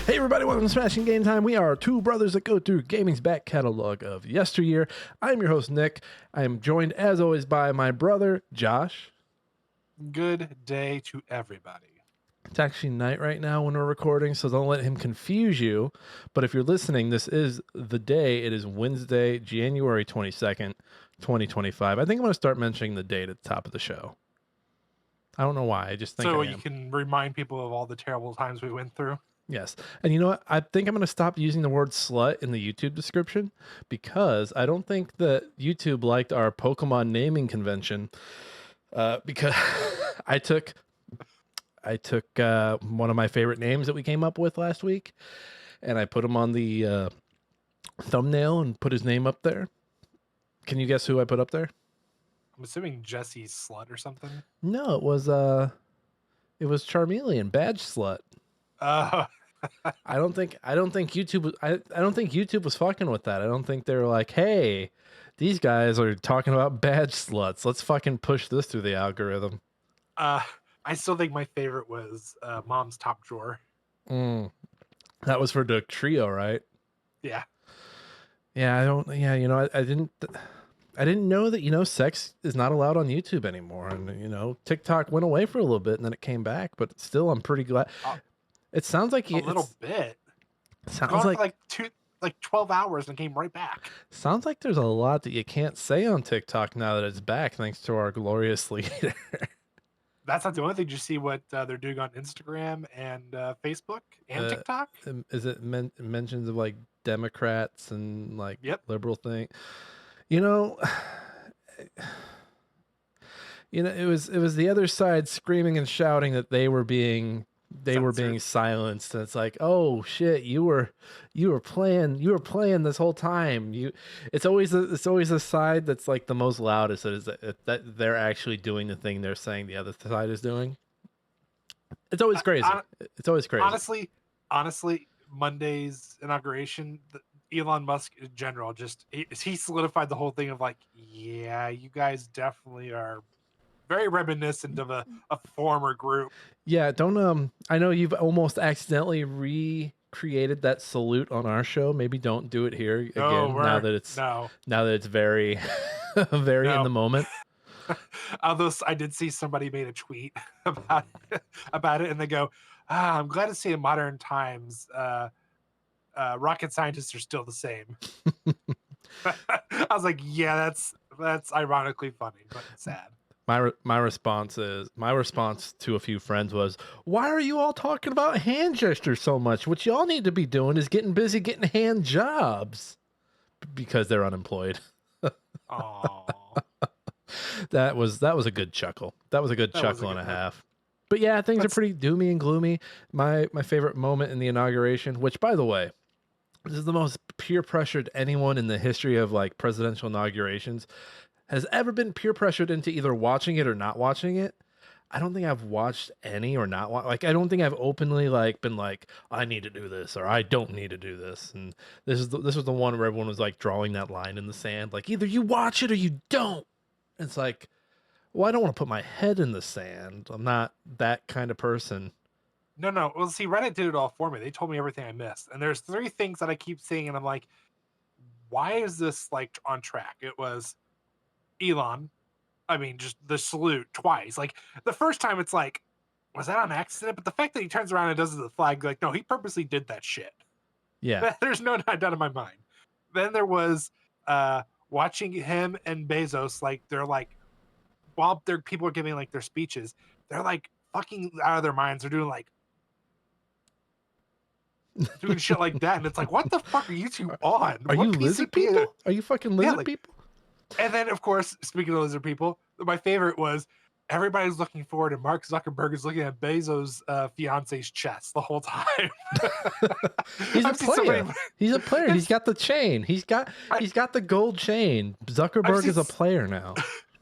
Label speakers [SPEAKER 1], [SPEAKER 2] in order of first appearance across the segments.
[SPEAKER 1] Hey everybody, welcome to Smashing Game Time. We are two brothers that go through gaming's back catalog of yesteryear. I'm your host, Nick. I am joined, as always, by my brother, Josh.
[SPEAKER 2] Good day to everybody.
[SPEAKER 1] It's actually night right now when we're recording, so don't let him confuse you. But if you're listening, this is the day. It is Wednesday, January 22nd, 2025. I think I'm going to start mentioning the date at the top of the show. I don't know why. I just think
[SPEAKER 2] So
[SPEAKER 1] I
[SPEAKER 2] you
[SPEAKER 1] am.
[SPEAKER 2] can remind people of all the terrible times we went through.
[SPEAKER 1] Yes. And you know what? I think I'm going to stop using the word slut in the YouTube description because I don't think that YouTube liked our Pokemon naming convention because I took one of my favorite names that we came up with last week and I put him on the thumbnail and put his name up there. Can you guess who I put up there?
[SPEAKER 2] I'm assuming Jesse's slut or something.
[SPEAKER 1] No, it was Charmeleon, Badge Slut. I don't think YouTube I don't think YouTube was fucking with that. I don't think they were like, hey, these guys are talking about badge sluts. Let's fucking push this through the algorithm.
[SPEAKER 2] I still think my favorite was Mom's Top Drawer.
[SPEAKER 1] That was for the trio, right?
[SPEAKER 2] Yeah.
[SPEAKER 1] Yeah, I didn't know that, sex is not allowed on YouTube anymore. And, TikTok went away for a little bit and then it came back, but still I'm pretty glad. It sounds like
[SPEAKER 2] a little bit.
[SPEAKER 1] Sounds like
[SPEAKER 2] for 12 hours and came right back.
[SPEAKER 1] Sounds like there's a lot that you can't say on TikTok now that it's back, thanks to our glorious leader.
[SPEAKER 2] That's not the only thing. Did you see what they're doing on Instagram and Facebook and TikTok?
[SPEAKER 1] Is it mentions of like Democrats and like liberal thing? It was the other side screaming and shouting that they were being silenced, and it's like, oh shit, you were playing this whole time. It's always the side that's like the most loudest that they're actually doing the thing they're saying the other side is doing. It's always crazy. It's always crazy.
[SPEAKER 2] Honestly, Monday's inauguration, Elon Musk in general, he solidified the whole thing of like, yeah, you guys definitely are very reminiscent of a former group.
[SPEAKER 1] Yeah, don't I know you've almost accidentally recreated that salute on our show. Maybe don't do it here again now that it's very very in the moment.
[SPEAKER 2] Although I did see somebody made a tweet about it and they go, I'm glad to see in modern times rocket scientists are still the same. I was like, yeah, that's ironically funny, but sad.
[SPEAKER 1] My response to a few friends was, why are you all talking about hand gestures so much? What y'all need to be doing is getting busy getting hand jobs because they're unemployed.
[SPEAKER 2] Aww.
[SPEAKER 1] That was a good chuckle. That was a good chuckle and a half. But yeah, things are pretty doomy and gloomy. My favorite moment in the inauguration, which by the way, this is the most peer pressured anyone in the history of like presidential inaugurations has ever been peer pressured into either watching it or not watching it. I don't think I've watched any or not like I don't think I've openly like been like I need to do this or I don't need to do this. And this was the one where everyone was like drawing that line in the sand, like either you watch it or you don't. It's like, well, I don't want to put my head in the sand. I'm not that kind of person.
[SPEAKER 2] No. Well, see, Reddit did it all for me. They told me everything I missed, and there's 3 things that I keep seeing, and I'm like, why is this like on track? It was Elon. I mean, just the salute twice. Like the first time, it's like, was that on accident? But the fact that he turns around and does the flag, like, no, he purposely did that shit.
[SPEAKER 1] Yeah,
[SPEAKER 2] there's no doubt in my mind. Then there was watching him and Bezos, like they're like, while people are giving like their speeches, they're like fucking out of their minds. They're doing shit like that, and it's like, what the fuck are you two on?
[SPEAKER 1] Are you lizard people? Are you fucking lizard people?
[SPEAKER 2] And then, of course, speaking of lizard people, my favorite was everybody's looking forward, and Mark Zuckerberg is looking at Bezos' fiance's chest the whole time.
[SPEAKER 1] He's a player. He's a player. He's got the chain. He's got the gold chain. Zuckerberg is a player now.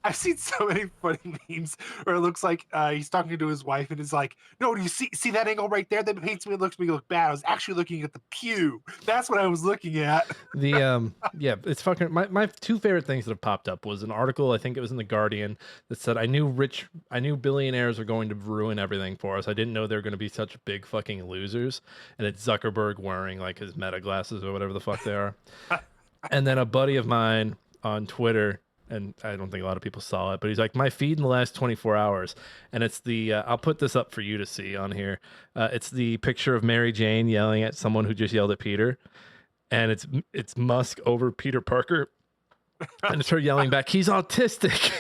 [SPEAKER 2] I've seen so many funny memes where it looks like he's talking to his wife and is like, "No, do you see that angle right there? That makes me look bad. I was actually looking at the pew. That's what I was looking at."
[SPEAKER 1] Yeah, it's fucking my two favorite things that have popped up was an article, I think it was in the Guardian, that said I knew billionaires are going to ruin everything for us. I didn't know they're going to be such big fucking losers. And it's Zuckerberg wearing like his meta glasses or whatever the fuck they are. And then a buddy of mine on Twitter, and I don't think a lot of people saw it, but he's like, my feed in the last 24 hours. And it's the, I'll put this up for you to see on here. It's the picture of Mary Jane yelling at someone who just yelled at Peter. And it's Musk over Peter Parker. And it's her yelling back, he's autistic.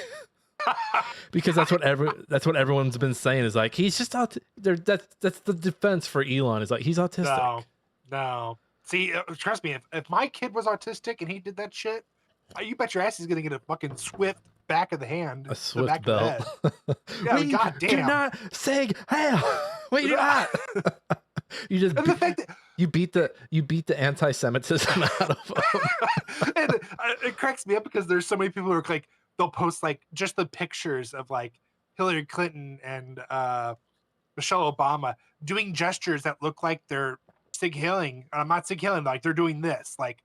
[SPEAKER 1] Because that's what everyone's been saying is like, he's just that's the defense for Elon is like, he's autistic.
[SPEAKER 2] No. See, trust me, if my kid was autistic and he did that shit, you bet your ass he's gonna get a fucking swift back of the hand,
[SPEAKER 1] A swift belt.
[SPEAKER 2] Yeah, goddamn.
[SPEAKER 1] Do not say hell. We do not. You just
[SPEAKER 2] and the fact that
[SPEAKER 1] you beat the anti-Semitism out of them.
[SPEAKER 2] and it cracks me up because there's so many people who are like, they'll post like just the pictures of like Hillary Clinton and Michelle Obama doing gestures that look like they're sig hailing. I'm not sig hailing, like they're doing this, like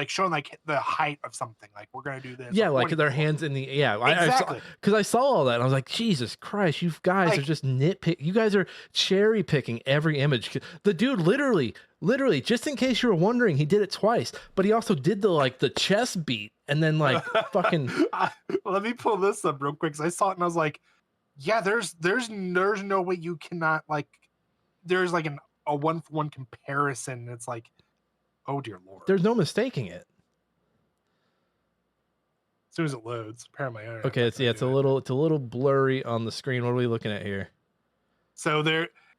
[SPEAKER 2] showing like the height of something. Like we're gonna do this.
[SPEAKER 1] Yeah, like their hands in the
[SPEAKER 2] exactly.
[SPEAKER 1] Because I saw all that and I was like, Jesus Christ, you guys are just nitpick. You guys are cherry picking every image. The dude literally, just in case you were wondering, he did it twice, but he also did the chest beat and then like fucking.
[SPEAKER 2] Let me pull this up real quick because I saw it and I was like, yeah, there's no way you cannot like. There's like a 1-for-1 comparison. It's like, oh dear Lord.
[SPEAKER 1] There's no mistaking it.
[SPEAKER 2] As soon as it loads, apparently.
[SPEAKER 1] Okay, it's a little blurry on the screen. What are we looking at here?
[SPEAKER 2] So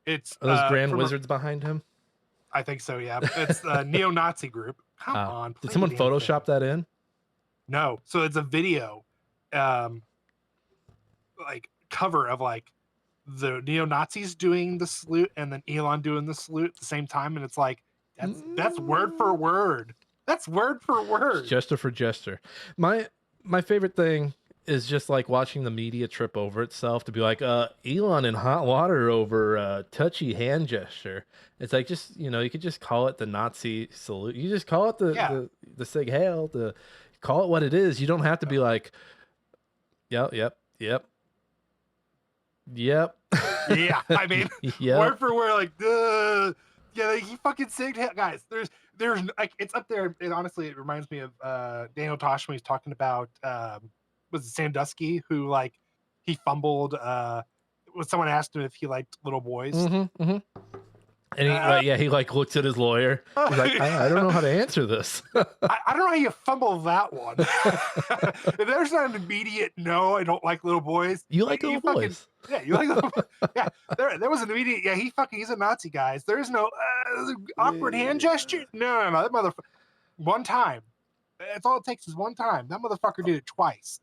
[SPEAKER 2] it's
[SPEAKER 1] are those grand wizards behind him?
[SPEAKER 2] I think so, yeah. It's a neo-Nazi group. Come on.
[SPEAKER 1] Did someone Photoshop that in?
[SPEAKER 2] No. So it's a video like cover of like the neo-Nazis doing the salute and then Elon doing the salute at the same time, and it's like that's word for word. That's word for word.
[SPEAKER 1] Gesture for gesture. My favorite thing is just like watching the media trip over itself to be like, Elon in hot water over touchy hand gesture. It's like, just, you could just call it the Nazi salute. You just call it the Sig Heil, call it what it is. You don't have to be like, yep.
[SPEAKER 2] Yeah, I mean, word for word, like, yeah, like, he fucking Sig Heil. Guys, there's like, it's up there. And honestly, it reminds me of Daniel Tosh when he's talking about was it Sandusky, who like he fumbled when someone asked him if he liked little boys.
[SPEAKER 1] And he like looks at his lawyer. He's like, I don't know how to answer this.
[SPEAKER 2] I don't know how you fumble that one. If there's not an immediate no, I don't like little boys.
[SPEAKER 1] You like little boys.
[SPEAKER 2] Yeah, you like little boys. Yeah, there was an immediate, yeah, he's a Nazi, guys. There's no awkward hand gesture. No, that motherfucker. One time. That's all it takes is one time. That motherfucker did it twice.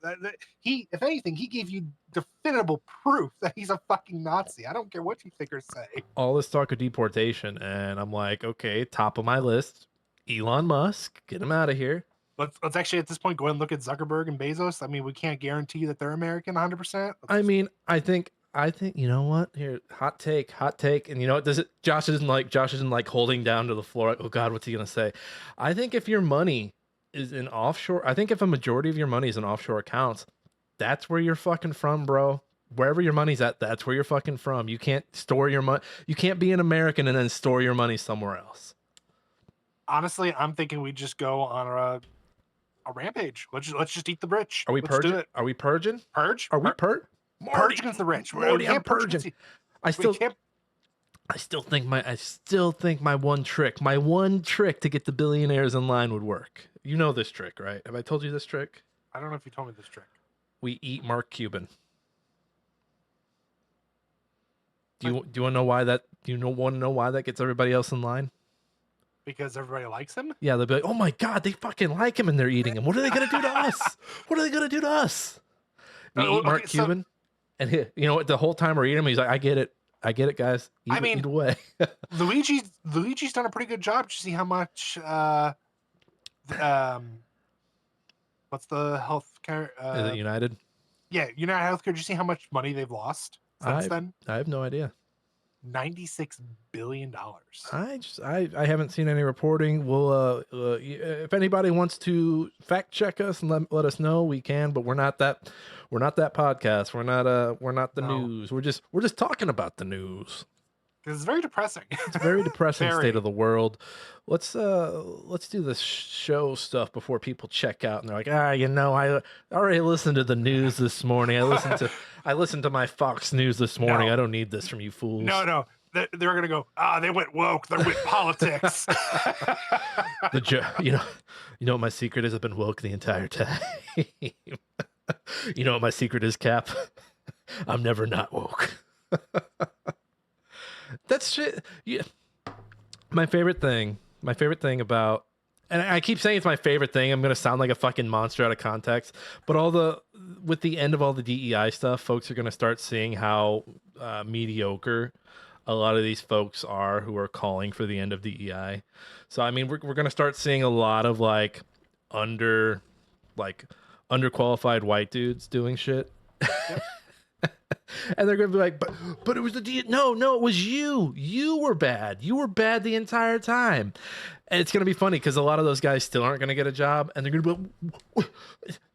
[SPEAKER 2] He, if anything, he gave you definable proof that he's a fucking Nazi. I don't care what you think or say.
[SPEAKER 1] All this talk of deportation, and I'm like, okay, top of my list, Elon Musk, get him out of here.
[SPEAKER 2] Let's actually at this point go ahead and look at Zuckerberg and Bezos. I mean, we can't guarantee that they're American 100%.
[SPEAKER 1] I mean, I think you know what? Here, hot take, and you know what? Josh isn't like holding down to the floor. Like, oh God, what's he gonna say? I think if your money is in offshore, I think if a majority of your money is in offshore accounts, that's where you're fucking from, bro. Wherever your money's at, that's where you're fucking from. You can't store your money. You can't be an American and then store your money somewhere else.
[SPEAKER 2] Honestly, I'm thinking we just go on a rampage. Let's just eat the rich.
[SPEAKER 1] Are we purging? Are we purging?
[SPEAKER 2] Purge?
[SPEAKER 1] Are we purge?
[SPEAKER 2] Purge against the rich.
[SPEAKER 1] Morty, I'm purging. I still think my one trick to get the billionaires in line would work. You know this trick, right? Have I told you this trick?
[SPEAKER 2] I don't know if you told me this trick.
[SPEAKER 1] We eat Mark Cuban. Do you want to know why that? Do you want to know why that gets everybody else in line?
[SPEAKER 2] Because everybody likes him?
[SPEAKER 1] Yeah, they'll be like, "Oh my God, they fucking like him and they're eating him. What are they gonna do to us? What are they gonna do to us?" We eat Mark Cuban, and you know what? The whole time we're eating him, he's like, I get it, guys. Eat away."
[SPEAKER 2] Luigi's done a pretty good job. Did you see how much? What's the health care?
[SPEAKER 1] Is it United?
[SPEAKER 2] Yeah, United Healthcare. Did you see how much money they've lost since
[SPEAKER 1] I
[SPEAKER 2] then?
[SPEAKER 1] I have no idea.
[SPEAKER 2] $96 billion.
[SPEAKER 1] I haven't seen any reporting. We'll if anybody wants to fact check us and let us know, we can. But we're not that podcast. We're not the
[SPEAKER 2] No,
[SPEAKER 1] news. We're just talking about the news.
[SPEAKER 2] because it's very depressing.
[SPEAKER 1] It's a very depressing state
[SPEAKER 2] Very.
[SPEAKER 1] of the world. Let's do this show stuff before people check out and they're like, I already listened to the news this morning. I listened to my Fox News this morning.
[SPEAKER 2] No,
[SPEAKER 1] I don't need this from you fools.
[SPEAKER 2] no. They're gonna go. They went woke. They went politics.
[SPEAKER 1] You know what my secret is? I've been woke the entire time. You know what my secret is, Cap? I'm never not woke. That's shit. Yeah. My favorite thing about, and I keep saying it's my favorite thing. I'm gonna sound like a fucking monster out of context, but with the end of all the DEI stuff, folks are gonna start seeing how mediocre a lot of these folks are who are calling for the end of DEI. So I mean, we're gonna start seeing a lot of underqualified white dudes doing shit.
[SPEAKER 2] Yep.
[SPEAKER 1] And they're gonna be like, but it was the no, it was you. You were bad. You were bad the entire time. And it's gonna be funny because a lot of those guys still aren't gonna get a job, and they're gonna be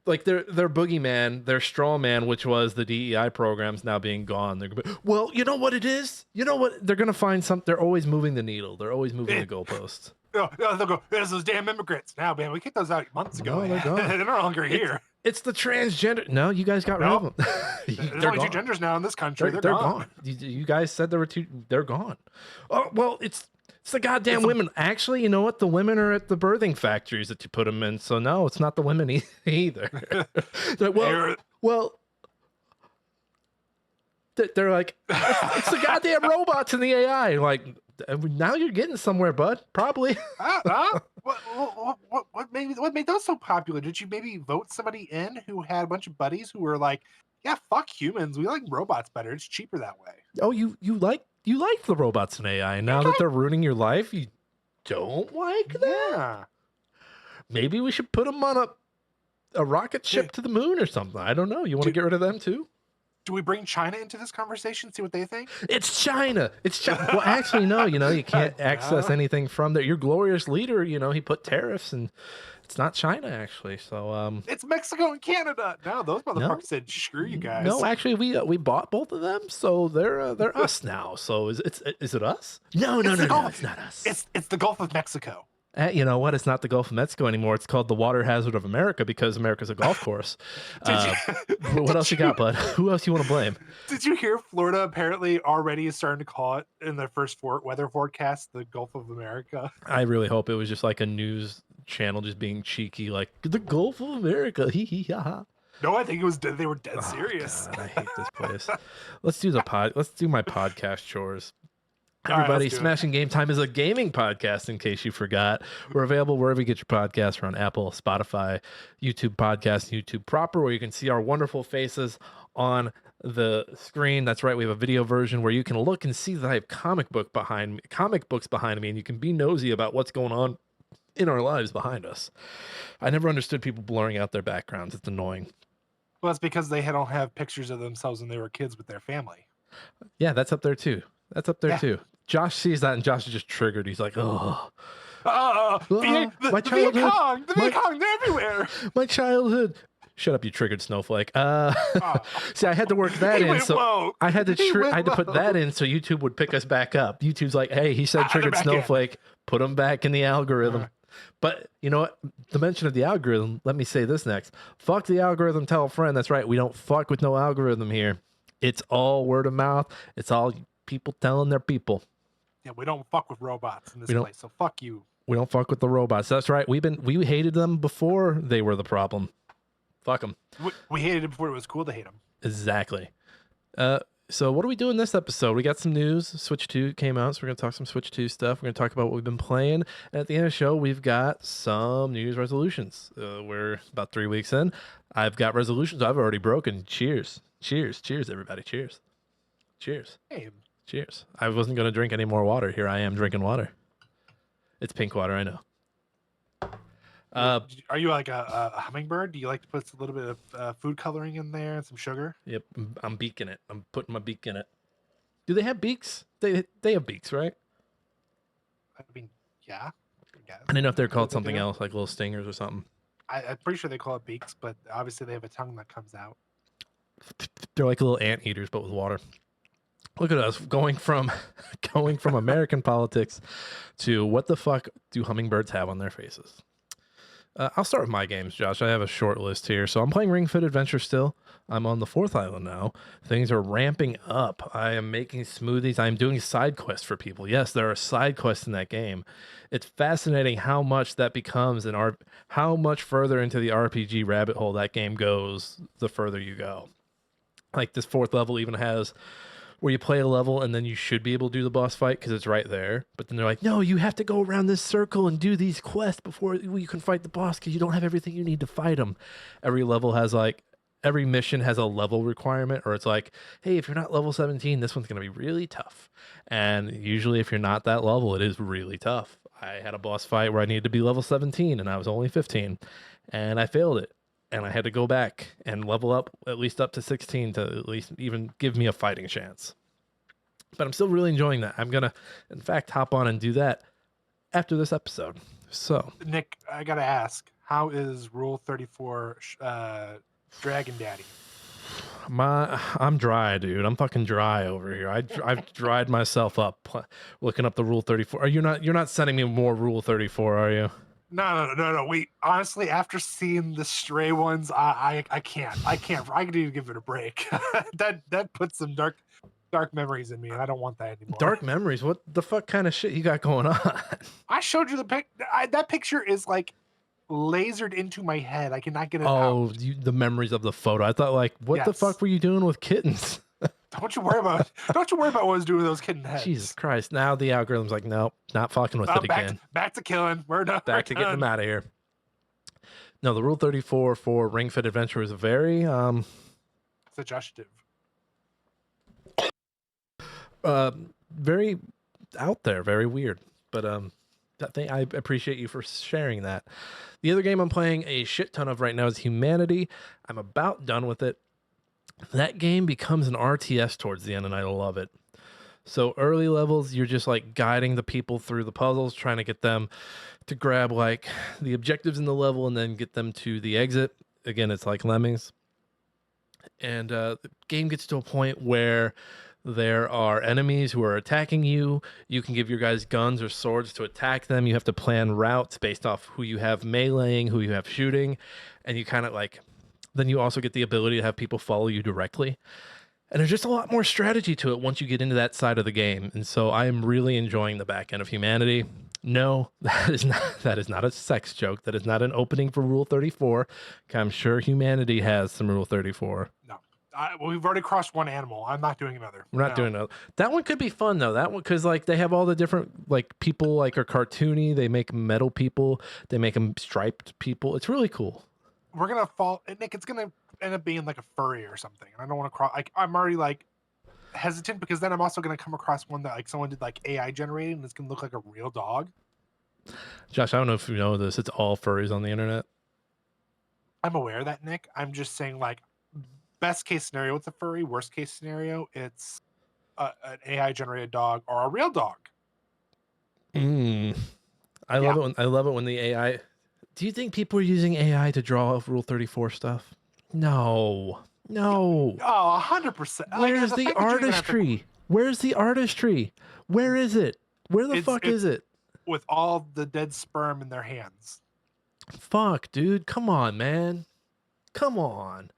[SPEAKER 1] like their boogeyman, their straw man, which was the DEI programs now being gone. They're gonna be, well, you know what it is? You know what? They're gonna find something. They're always moving the needle. They're always moving the goalposts.
[SPEAKER 2] They'll go, there's those damn immigrants. Now, man, we kicked those out months ago.
[SPEAKER 1] No, they're gone.
[SPEAKER 2] They're no longer here.
[SPEAKER 1] It's the transgender. No, you guys got rid of them.
[SPEAKER 2] There's only two genders now in this country. They're gone.
[SPEAKER 1] You guys said there were two. They're gone. Oh well, it's the goddamn women. Actually, you know what? The women are at the birthing factories that you put them in. So no, it's not the women either. They're like, they're like, it's the goddamn robots and the AI. Like, now you're getting somewhere, bud. Probably.
[SPEAKER 2] What made those so popular? Did you maybe vote somebody in who had a bunch of buddies who were like, yeah, fuck humans. We like robots better. It's cheaper that way.
[SPEAKER 1] Oh, you like the robots and AI, and now that they're ruining your life, you don't like that?
[SPEAKER 2] Yeah.
[SPEAKER 1] Maybe we should put them on a rocket ship to the moon or something. I don't know. You want to get rid of them too?
[SPEAKER 2] Do we bring China into this conversation? See what they think?
[SPEAKER 1] It's China. It's China. Well, actually, no. You can't access anything from there. Your glorious leader, he put tariffs, and it's not China actually. So
[SPEAKER 2] it's Mexico and Canada. No, those motherfuckers said screw you guys.
[SPEAKER 1] No, actually, we bought both of them, so they're us now. So is it us? No, it's not us.
[SPEAKER 2] It's the Gulf of Mexico.
[SPEAKER 1] You know what? It's not the Gulf of Mexico anymore. It's called the water hazard of America because America's a golf course. What else you got, bud? Who else you want to blame?
[SPEAKER 2] Did you hear Florida apparently already is starting to call it in their first weather forecast the Gulf of America?
[SPEAKER 1] I really hope it was just like a news channel just being cheeky, like the Gulf of America. Hee hee ha ha.
[SPEAKER 2] No, I think it was they were dead serious.
[SPEAKER 1] God, I hate this place. Let's do my podcast chores.
[SPEAKER 2] right,
[SPEAKER 1] Everybody, Smashing Game Time is a gaming podcast, in case you forgot. We're available wherever you get your podcasts. We're on Apple, Spotify, YouTube Podcast, YouTube proper, where you can see our wonderful faces on the screen. That's right. We have a video version where you can look and see that I have comic books behind me, and you can be nosy about what's going on in our lives behind us. I never understood people blurring out their backgrounds. It's annoying.
[SPEAKER 2] Well, it's because they don't have pictures of themselves when they were kids with their family.
[SPEAKER 1] Yeah, that's up there too. Too. Josh sees that and Josh is just triggered. He's like, oh.
[SPEAKER 2] The Viet Cong, they're everywhere.
[SPEAKER 1] My childhood. Shut up, you triggered snowflake. See, I had to work that in, so I had to put that in so YouTube would pick us back up. YouTube's like, hey, he said triggered snowflake. Put him back in the algorithm. But you know what? The mention of the algorithm, let me say this next. Fuck the algorithm, tell a friend. That's right. We don't fuck with no algorithm here. It's all word of mouth. It's all people telling their people.
[SPEAKER 2] Yeah, we don't fuck with robots in this place, so fuck you.
[SPEAKER 1] We don't fuck with the robots. That's right. We hated them before they were the problem. Fuck them.
[SPEAKER 2] We hated it before it was cool to hate them.
[SPEAKER 1] Exactly. So what are we doing this episode? We got some news. Switch 2 came out, so we're going to talk some Switch 2 stuff. We're going to talk about what we've been playing. And at the end of the show, we've got some New Year's resolutions. We're about 3 weeks in. I've got resolutions I've already broken. Cheers. Cheers. Cheers, everybody. Cheers. Cheers.
[SPEAKER 2] Hey.
[SPEAKER 1] Cheers. I wasn't going to drink any more water. Here I am drinking water. It's pink water, I know. Uh,
[SPEAKER 2] Are you like a hummingbird? Do you like to put a little bit of food coloring in there and some sugar?
[SPEAKER 1] yep, I'm beaking it. I'm putting my beak in it. Do they have beaks? They have beaks, right?
[SPEAKER 2] I mean, yeah, I guess.
[SPEAKER 1] I didn't know if they're
[SPEAKER 2] I believe
[SPEAKER 1] called
[SPEAKER 2] they
[SPEAKER 1] something
[SPEAKER 2] do.
[SPEAKER 1] else, like little stingers or something.
[SPEAKER 2] I'm pretty sure they call it beaks, but obviously they have a tongue that comes out.
[SPEAKER 1] They're like little ant eaters, but with water. Look at us going from going from American politics to what the fuck do hummingbirds have on their faces? I'll start with my games, Josh. I have a short list here. So I'm playing Ring Fit Adventure still. I'm on the 4th island now. Things are ramping up. I am making smoothies. I'm doing side quests for people. Yes, there are side quests in that game. It's fascinating how much that becomes how much further into the RPG rabbit hole that game goes the further you go. Like this 4th level even has where you play a level and then you should be able to do the boss fight because it's right there. But then they're like, no, you have to go around this circle and do these quests before you can fight the boss because you don't have everything you need to fight him. Every mission has a level requirement, or it's like, hey, if you're not level 17, this one's going to be really tough. And usually, if you're not that level, it is really tough. I had a boss fight where I needed to be level 17 and I was only 15, and I failed it. And I had to go back and level up at least up to 16 to at least even give me a fighting chance. But I'm still really enjoying that. I'm going to, in fact, hop on and do that after this episode. So,
[SPEAKER 2] Nick, I gotta ask, how is Rule 34 Dragon Daddy?
[SPEAKER 1] I'm dry, dude. I'm fucking dry over here. I've dried myself up looking up the Rule 34. You're not sending me more Rule 34, are you?
[SPEAKER 2] No. Wait, honestly, after seeing the stray ones, I can't. I need to give it a break. that puts some dark memories in me, and I don't want that anymore.
[SPEAKER 1] Dark memories. What the fuck kind of shit you got going on?
[SPEAKER 2] I showed you the that picture is like lasered into my head. I cannot get it
[SPEAKER 1] Oh,
[SPEAKER 2] out.
[SPEAKER 1] the memories of the photo. I thought like, what the
[SPEAKER 2] Yes.
[SPEAKER 1] fuck were you doing with kittens?
[SPEAKER 2] Don't you worry about what I was doing with those kitten heads.
[SPEAKER 1] Jesus Christ. Now the algorithm's like, nope, not fucking with it again.
[SPEAKER 2] Back to killing. We're done.
[SPEAKER 1] Back to getting them out of here. No, the Rule 34 for Ring Fit Adventure is very
[SPEAKER 2] suggestive.
[SPEAKER 1] Very out there, very weird. But I appreciate you for sharing that. The other game I'm playing a shit ton of right now is Humanity. I'm about done with it. That game becomes an RTS towards the end, and I love it. So early levels, you're just like guiding the people through the puzzles, trying to get them to grab like the objectives in the level and then get them to the exit. Again, it's like Lemmings. And the game gets to a point where there are enemies who are attacking you. You can give your guys guns or swords to attack them. You have to plan routes based off who you have meleeing, who you have shooting. And you kind of like, then you also get the ability to have people follow you directly. And there's just a lot more strategy to it once you get into that side of the game. And so I am really enjoying the back end of Humanity. No, that is not a sex joke. That is not an opening for Rule 34. I'm sure Humanity has some Rule 34.
[SPEAKER 2] No. We've already crossed one animal. I'm not doing another.
[SPEAKER 1] We're not doing another. That one could be fun though. That one, because like they have all the different like people like are cartoony. They make metal people. They make them striped people. It's really cool.
[SPEAKER 2] We're gonna fall, Nick. It's gonna end up being like a furry or something. And I don't want to cross. Like I'm already like hesitant because then I'm also gonna come across one that like someone did like AI generated and it's gonna look like a real dog.
[SPEAKER 1] Josh, I don't know if you know this. It's all furries on the internet.
[SPEAKER 2] I'm aware of that, Nick. I'm just saying like best case scenario, it's a furry. Worst case scenario, it's an AI generated dog or a real dog.
[SPEAKER 1] I love it when the AI. Do you think people are using AI to draw up Rule 34 stuff? No.
[SPEAKER 2] Oh, 100%.
[SPEAKER 1] Where's the artistry? Where's the artistry? Where is it? Where the fuck is it?
[SPEAKER 2] With all the dead sperm in their hands.
[SPEAKER 1] Fuck, dude. Come on, man. Come on.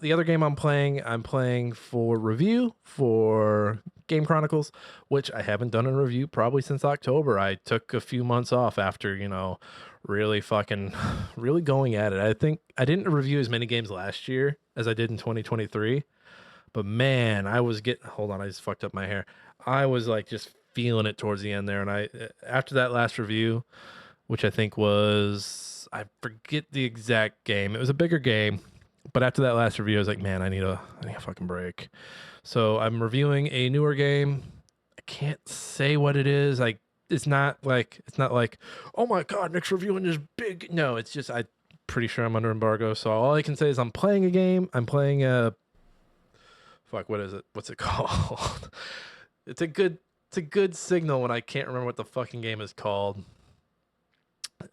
[SPEAKER 1] The other game I'm playing for review for Game Chronicles, which I haven't done a review probably since October. I took a few months off after, really going at it. I think I didn't review as many games last year as I did in 2023. But man, hold on, I just fucked up my hair. I was like just feeling it towards the end there. And after that last review, which I think was, I forget the exact game. It was a bigger game. But after that last review, I was like, man, I need a fucking break. So I'm reviewing a newer game. I can't say what it is. I it's not like, oh my god, Nick's reviewing this big. No, it's just I pretty sure I'm under embargo. So all I can say is I'm playing a game. I'm playing a fuck. What is it? What's it called? it's a good it's a good signal when I can't remember what the fucking game is called.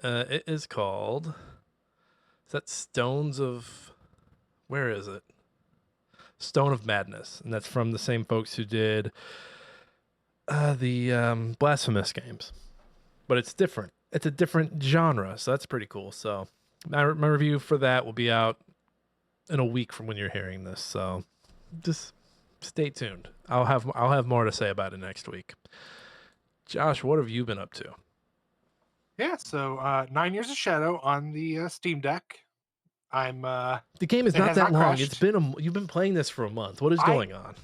[SPEAKER 1] It is called. Is that Stones of? Where is it? Stone of Madness, and that's from the same folks who did the Blasphemous games, but it's different. It's a different genre, so that's pretty cool. So my review for that will be out in a week from when you're hearing this. So just stay tuned. I'll have more to say about it next week. Josh, what have you been up to?
[SPEAKER 2] Yeah, so 9 Years of Shadow on the Steam Deck. I'm
[SPEAKER 1] The game is
[SPEAKER 2] It
[SPEAKER 1] not
[SPEAKER 2] has
[SPEAKER 1] that
[SPEAKER 2] not
[SPEAKER 1] long.
[SPEAKER 2] crashed.
[SPEAKER 1] You've been playing this for a month. What is
[SPEAKER 2] I
[SPEAKER 1] going on?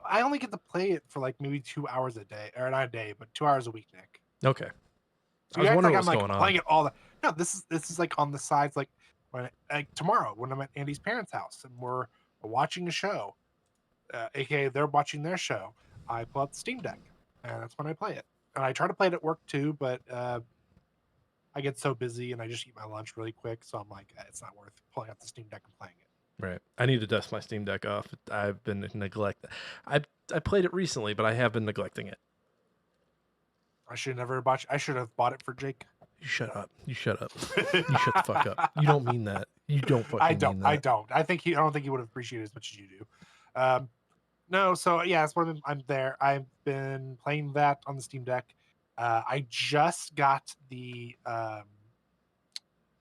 [SPEAKER 2] I only get to play it for like maybe 2 hours a day, or not a day, but 2 hours a week, Nick.
[SPEAKER 1] Okay,
[SPEAKER 2] So
[SPEAKER 1] I
[SPEAKER 2] you
[SPEAKER 1] was
[SPEAKER 2] act like
[SPEAKER 1] wondering
[SPEAKER 2] I'm
[SPEAKER 1] what's
[SPEAKER 2] like
[SPEAKER 1] going on.
[SPEAKER 2] playing it all the no. This is like on the sides, like tomorrow when I'm at Andy's parents' house and we're watching a show, aka they're watching their show. I pull out the Steam Deck and that's when I play it. And I try to play it at work too, but I get so busy and I just eat my lunch really quick, so I'm like, it's not worth pulling out the Steam Deck and playing it.
[SPEAKER 1] Right. I need to dust my Steam Deck off. I've been neglecting. I played it recently, but I have been neglecting it.
[SPEAKER 2] I should have bought it for Jake.
[SPEAKER 1] You shut up. You shut up. You shut the fuck up. You don't mean that. You don't fucking mean
[SPEAKER 2] I
[SPEAKER 1] that.
[SPEAKER 2] don't. I don't think he would have appreciated it as much as you do. No, so yeah, that's what I'm there. I've been playing that on the Steam Deck. I just got the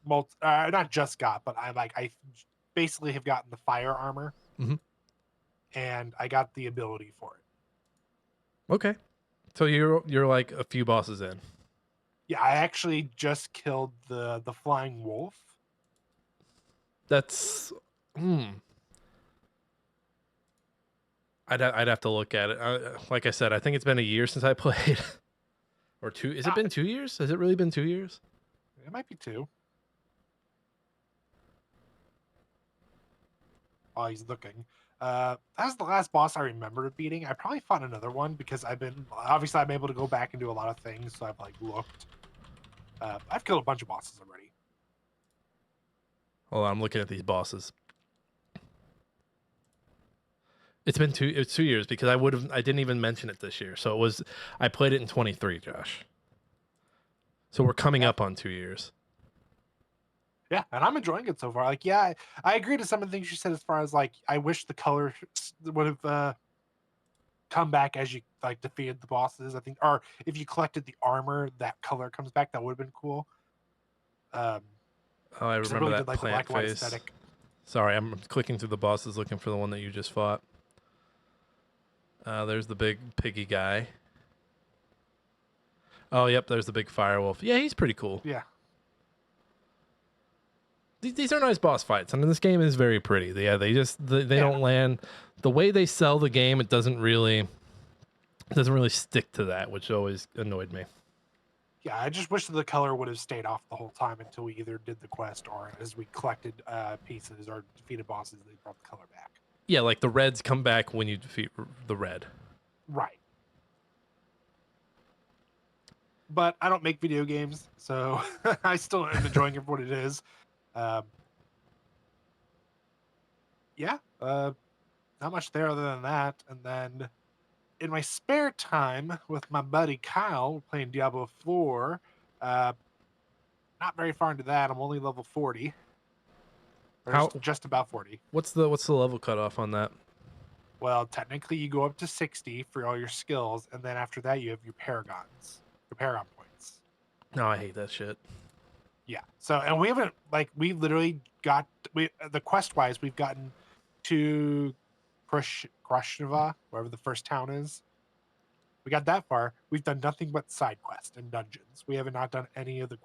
[SPEAKER 2] not just got, but I basically have gotten the fire armor,
[SPEAKER 1] Mhm.
[SPEAKER 2] and I got the ability for it.
[SPEAKER 1] Okay. So you're like a few bosses in.
[SPEAKER 2] Yeah, I actually just killed the flying wolf.
[SPEAKER 1] That's I'd have to look at it. Like I said, I think it's been a year since I played, or two. Is it
[SPEAKER 2] Uh,
[SPEAKER 1] been 2 years? Has it really been 2 years?
[SPEAKER 2] it might be two. While he's looking. That was the last boss I remember beating. I probably fought another one because I'm able to go back and do a lot of things, so I've like looked. I've killed a bunch of bosses already.
[SPEAKER 1] Hold on, I'm looking at these bosses. It's 2 years because I didn't even mention it this year. So I played it in 23, Josh. So we're coming
[SPEAKER 2] Yeah,
[SPEAKER 1] up on 2 years.
[SPEAKER 2] yeah, and I'm enjoying it so far. Like, yeah, I agree to some of the things you said as far as like I wish the color would have come back as you like defeated the bosses. I think, or if you collected the armor, that color comes back. That would have been cool. Um,
[SPEAKER 1] Oh, I
[SPEAKER 2] because I
[SPEAKER 1] remember
[SPEAKER 2] really did
[SPEAKER 1] that
[SPEAKER 2] like the
[SPEAKER 1] plant
[SPEAKER 2] black and white
[SPEAKER 1] face.
[SPEAKER 2] aesthetic.
[SPEAKER 1] Sorry, I'm clicking through the bosses looking for the one that you just fought. There's the big piggy guy. Oh, yep, there's the big firewolf. Yeah, he's pretty cool.
[SPEAKER 2] Yeah,
[SPEAKER 1] These are nice boss fights. I mean, this game is very pretty. Yeah, they
[SPEAKER 2] yeah.
[SPEAKER 1] don't land the way they sell the game. It doesn't really stick to that, which always annoyed me.
[SPEAKER 2] Yeah, I just wish that the color would have stayed off the whole time until we either did the quest or as we collected pieces or defeated bosses, they brought the color back.
[SPEAKER 1] Yeah, like the reds come back when you defeat the red.
[SPEAKER 2] Right. But I don't make video games, so I still am enjoying it for what it is. Um, yeah, not much there other than that. And then in my spare time with my buddy Kyle, we're playing Diablo 4. Uh, not very far into that. I'm only level 40. Or
[SPEAKER 1] How?
[SPEAKER 2] just about 40.
[SPEAKER 1] What's the level cutoff on that?
[SPEAKER 2] Well, technically, you go up to 60 for all your skills, and then after that, you have your paragons, your paragon points.
[SPEAKER 1] No, I hate that shit.
[SPEAKER 2] Yeah. So, and we haven't we literally got the quest wise, we've gotten to Krashnava, wherever the first town is. We got that far. We've done nothing but side quests and dungeons. We have not done any of the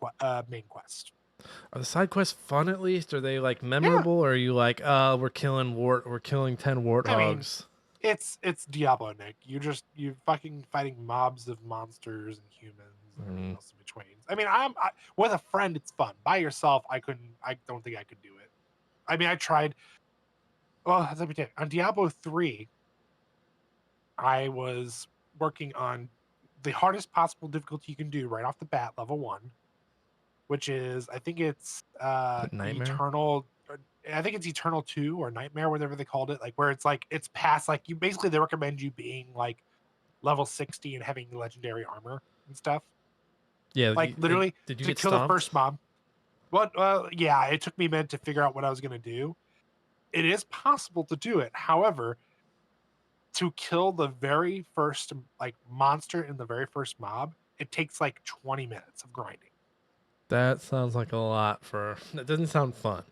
[SPEAKER 2] main quest.
[SPEAKER 1] Are the side quests fun at least? Are they like
[SPEAKER 2] Yeah.
[SPEAKER 1] memorable? Or are you like, we're killing 10
[SPEAKER 2] I mean,
[SPEAKER 1] warthogs?
[SPEAKER 2] it's Diablo, Nick. You fucking fighting mobs of monsters and humans and everything else in between. I mean, with a friend, it's fun. By yourself, I couldn't. I don't think I could do it. I mean, I tried. Well, let me tell you, on Diablo 3, I was working on the hardest possible difficulty you can do right off the bat, level 1, which is I think it's
[SPEAKER 1] Nightmare.
[SPEAKER 2] eternal. I think it's Eternal 2 or Nightmare, whatever they called it. Like where it's like it's past like you basically they recommend you being like level 60 and having legendary armor and stuff.
[SPEAKER 1] Yeah.
[SPEAKER 2] Like literally
[SPEAKER 1] Did you
[SPEAKER 2] to
[SPEAKER 1] get
[SPEAKER 2] kill the
[SPEAKER 1] stomped?
[SPEAKER 2] first mob. But yeah, it took me a minute to figure out what I was gonna do. It is possible to do it. However, to kill the very first like monster in the very first mob, it takes like 20 minutes of grinding.
[SPEAKER 1] That sounds like a lot for. That doesn't sound fun.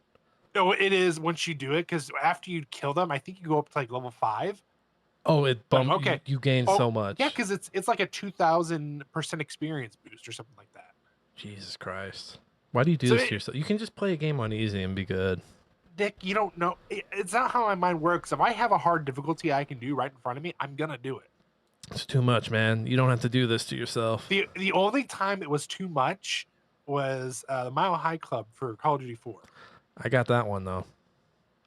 [SPEAKER 2] No, it is once you do it because after you kill them, I think you go up to like level 5.
[SPEAKER 1] Oh, it
[SPEAKER 2] Like
[SPEAKER 1] bump
[SPEAKER 2] okay,
[SPEAKER 1] you gain
[SPEAKER 2] oh
[SPEAKER 1] so
[SPEAKER 2] yeah,
[SPEAKER 1] much.
[SPEAKER 2] because it's like a 2,000% experience boost or something like that.
[SPEAKER 1] Jesus Christ. Why do you do
[SPEAKER 2] So
[SPEAKER 1] this to yourself? You can just play a game on easy and be good.
[SPEAKER 2] Nick, you don't know. It's not how my mind works. If I have a hard difficulty I can do right in front of me, I'm gonna do it.
[SPEAKER 1] It's too much, man. You don't have to do this to yourself.
[SPEAKER 2] The only time it was too much was the Mile High Club for Call of Duty 4.
[SPEAKER 1] I got that one though.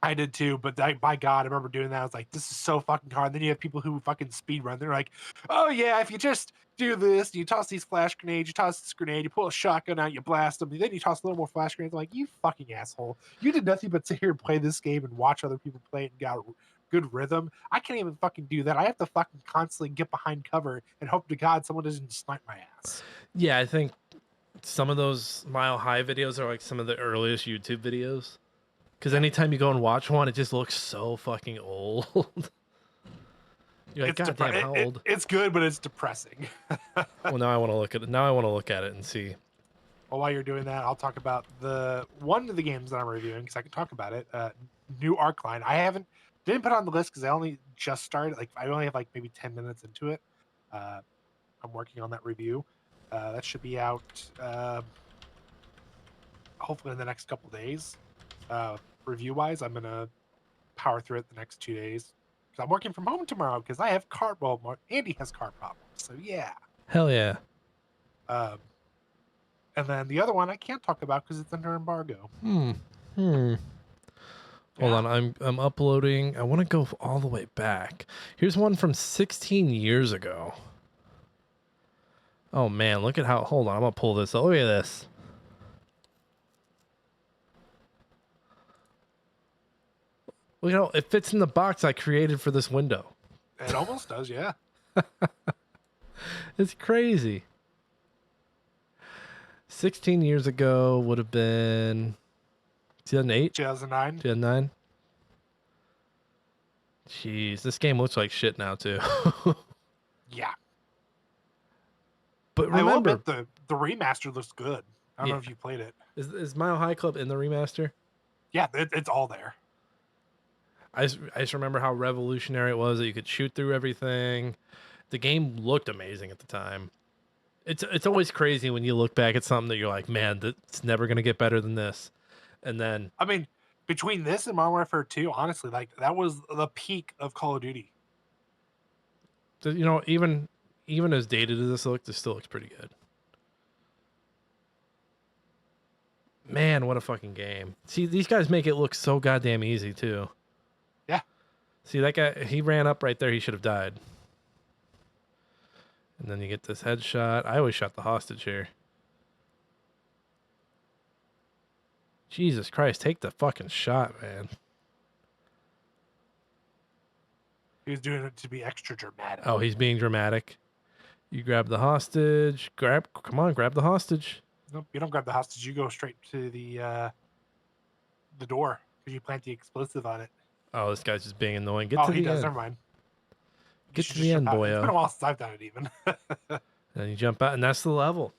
[SPEAKER 2] I did too, but by God, I remember doing that. I was like, this is so fucking hard. And then you have people who fucking speed run. They're like, oh yeah, if you just do this, you toss these flash grenades, you toss this grenade, you pull a shotgun out, you blast them, and then you toss a little more flash grenades. I'm like, you fucking asshole. You did nothing but sit here and play this game and watch other people play it and got good rhythm. I can't even fucking do that. I have to fucking constantly get behind cover and hope to God someone doesn't snipe my ass.
[SPEAKER 1] Yeah, I think some of those Mile High videos are like some of the earliest YouTube videos. Because anytime you go and watch one, it just looks so fucking old. You're like, God damn, how old?
[SPEAKER 2] It's good, but it's depressing.
[SPEAKER 1] Well, now I want to look at it. Now I want to look at it and see.
[SPEAKER 2] Well, while you're doing that, I'll talk about the one of the games that I'm reviewing because I can talk about it. New Arcline. I didn't put it on the list because I only just started. Like I only have like maybe 10 minutes into it. I'm working on that review. That should be out hopefully in the next couple days. Review wise, I'm gonna power through it the next 2 days because I'm working from home tomorrow because I have car. Well, Andy has car problems, so yeah.
[SPEAKER 1] Hell yeah.
[SPEAKER 2] Um, and then the other one I can't talk about because it's under embargo.
[SPEAKER 1] Hmm. Hold on, I'm uploading. I want to go all the way back. Here's one from 16 years ago. Oh man, look at how. Hold on, I'm gonna pull this. Look at this. Look how it fits in the box I created for this window.
[SPEAKER 2] It almost does, yeah.
[SPEAKER 1] It's crazy. 16 years ago would have been 2008,
[SPEAKER 2] 2009.
[SPEAKER 1] 2009. Jeez, this game looks like shit now too.
[SPEAKER 2] Yeah.
[SPEAKER 1] But
[SPEAKER 2] I will
[SPEAKER 1] remember,
[SPEAKER 2] admit the remaster looks good. I don't know
[SPEAKER 1] Yeah.
[SPEAKER 2] if you played it.
[SPEAKER 1] is Mile High Club in the remaster?
[SPEAKER 2] Yeah, it's all there.
[SPEAKER 1] I just remember how revolutionary it was that you could shoot through everything. The game looked amazing at the time. It's always crazy when you look back at something that you're like, man, that's never gonna get better than this. And then
[SPEAKER 2] I mean, between this and Modern Warfare 2, honestly, like that was the peak of Call of Duty.
[SPEAKER 1] you know, even as dated as this looks, this still looks pretty good. Man, what a fucking game. See, these guys make it look so goddamn easy too.
[SPEAKER 2] Yeah.
[SPEAKER 1] See, that guy, he ran up right there, he should have died. And then you get this headshot. I always shot the hostage here. Jesus Christ, take the fucking shot, man.
[SPEAKER 2] He was doing it to be extra dramatic.
[SPEAKER 1] Oh, he's being dramatic. You grab the hostage. Come on, grab the hostage.
[SPEAKER 2] Nope, you don't grab the hostage. You go straight to the door because you plant the explosive on it.
[SPEAKER 1] Oh, this guy's just being annoying. Get
[SPEAKER 2] Oh,
[SPEAKER 1] to
[SPEAKER 2] he
[SPEAKER 1] the
[SPEAKER 2] does.
[SPEAKER 1] end.
[SPEAKER 2] Never mind. You
[SPEAKER 1] Get
[SPEAKER 2] should
[SPEAKER 1] to
[SPEAKER 2] just
[SPEAKER 1] the end,
[SPEAKER 2] jump out. It's been a
[SPEAKER 1] boyo.
[SPEAKER 2] while since I've done it even.
[SPEAKER 1] And you jump out, and that's the level.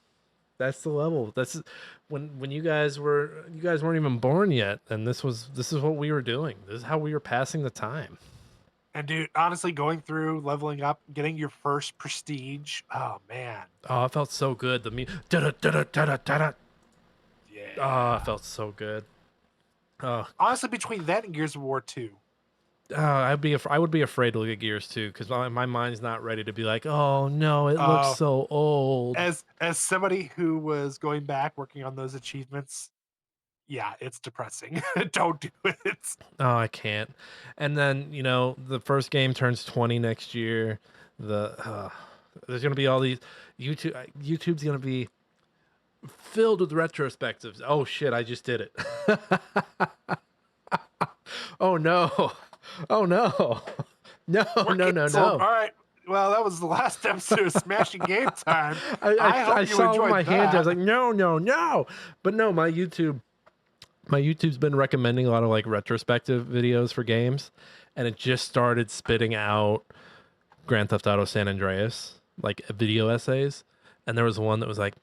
[SPEAKER 1] That's the level. That's when you guys weren't even born yet, and this is what we were doing. This is how we were passing the time.
[SPEAKER 2] And dude, honestly, going through, leveling up, getting your first prestige. Oh man.
[SPEAKER 1] Oh, it felt so good. The da-da-da-da-da-da-da.
[SPEAKER 2] Yeah.
[SPEAKER 1] Oh, it felt so good. Oh,
[SPEAKER 2] Honestly, between that and Gears of War 2.
[SPEAKER 1] I would be afraid to look at Gears 2 because my mind's not ready to be like, oh no, it looks so old.
[SPEAKER 2] As somebody who was going back working on those achievements, yeah, it's depressing. Don't do it.
[SPEAKER 1] Oh, I can't. And then the first game turns 20 next year. There's gonna be all these YouTube's gonna be filled with retrospectives. Oh shit, I just did it. Oh no. Oh no. No,
[SPEAKER 2] We're
[SPEAKER 1] no, no,
[SPEAKER 2] canceled.
[SPEAKER 1] no.
[SPEAKER 2] All right. Well, that was the last episode of Smashing Game Time. I
[SPEAKER 1] I
[SPEAKER 2] hope you
[SPEAKER 1] saw with
[SPEAKER 2] enjoyed
[SPEAKER 1] my hand. I was
[SPEAKER 2] that.
[SPEAKER 1] like, no, no, no. But no, my YouTube's been recommending a lot of like retrospective videos for games, and it just started spitting out Grand Theft Auto San Andreas like video essays, and there was one that was like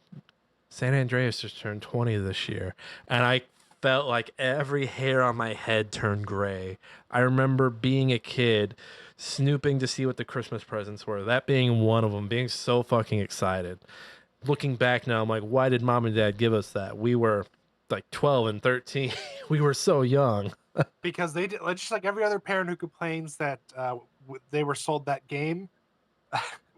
[SPEAKER 1] San Andreas just turned 20 this year, and I felt like every hair on my head turned gray. I remember being a kid snooping to see what the Christmas presents were, that being one of them, being so fucking excited. Looking back now, I'm like, why did mom and dad give us that? We were like 12 and 13. We were so young.
[SPEAKER 2] Because they did, just like every other parent who complains that they were sold that game,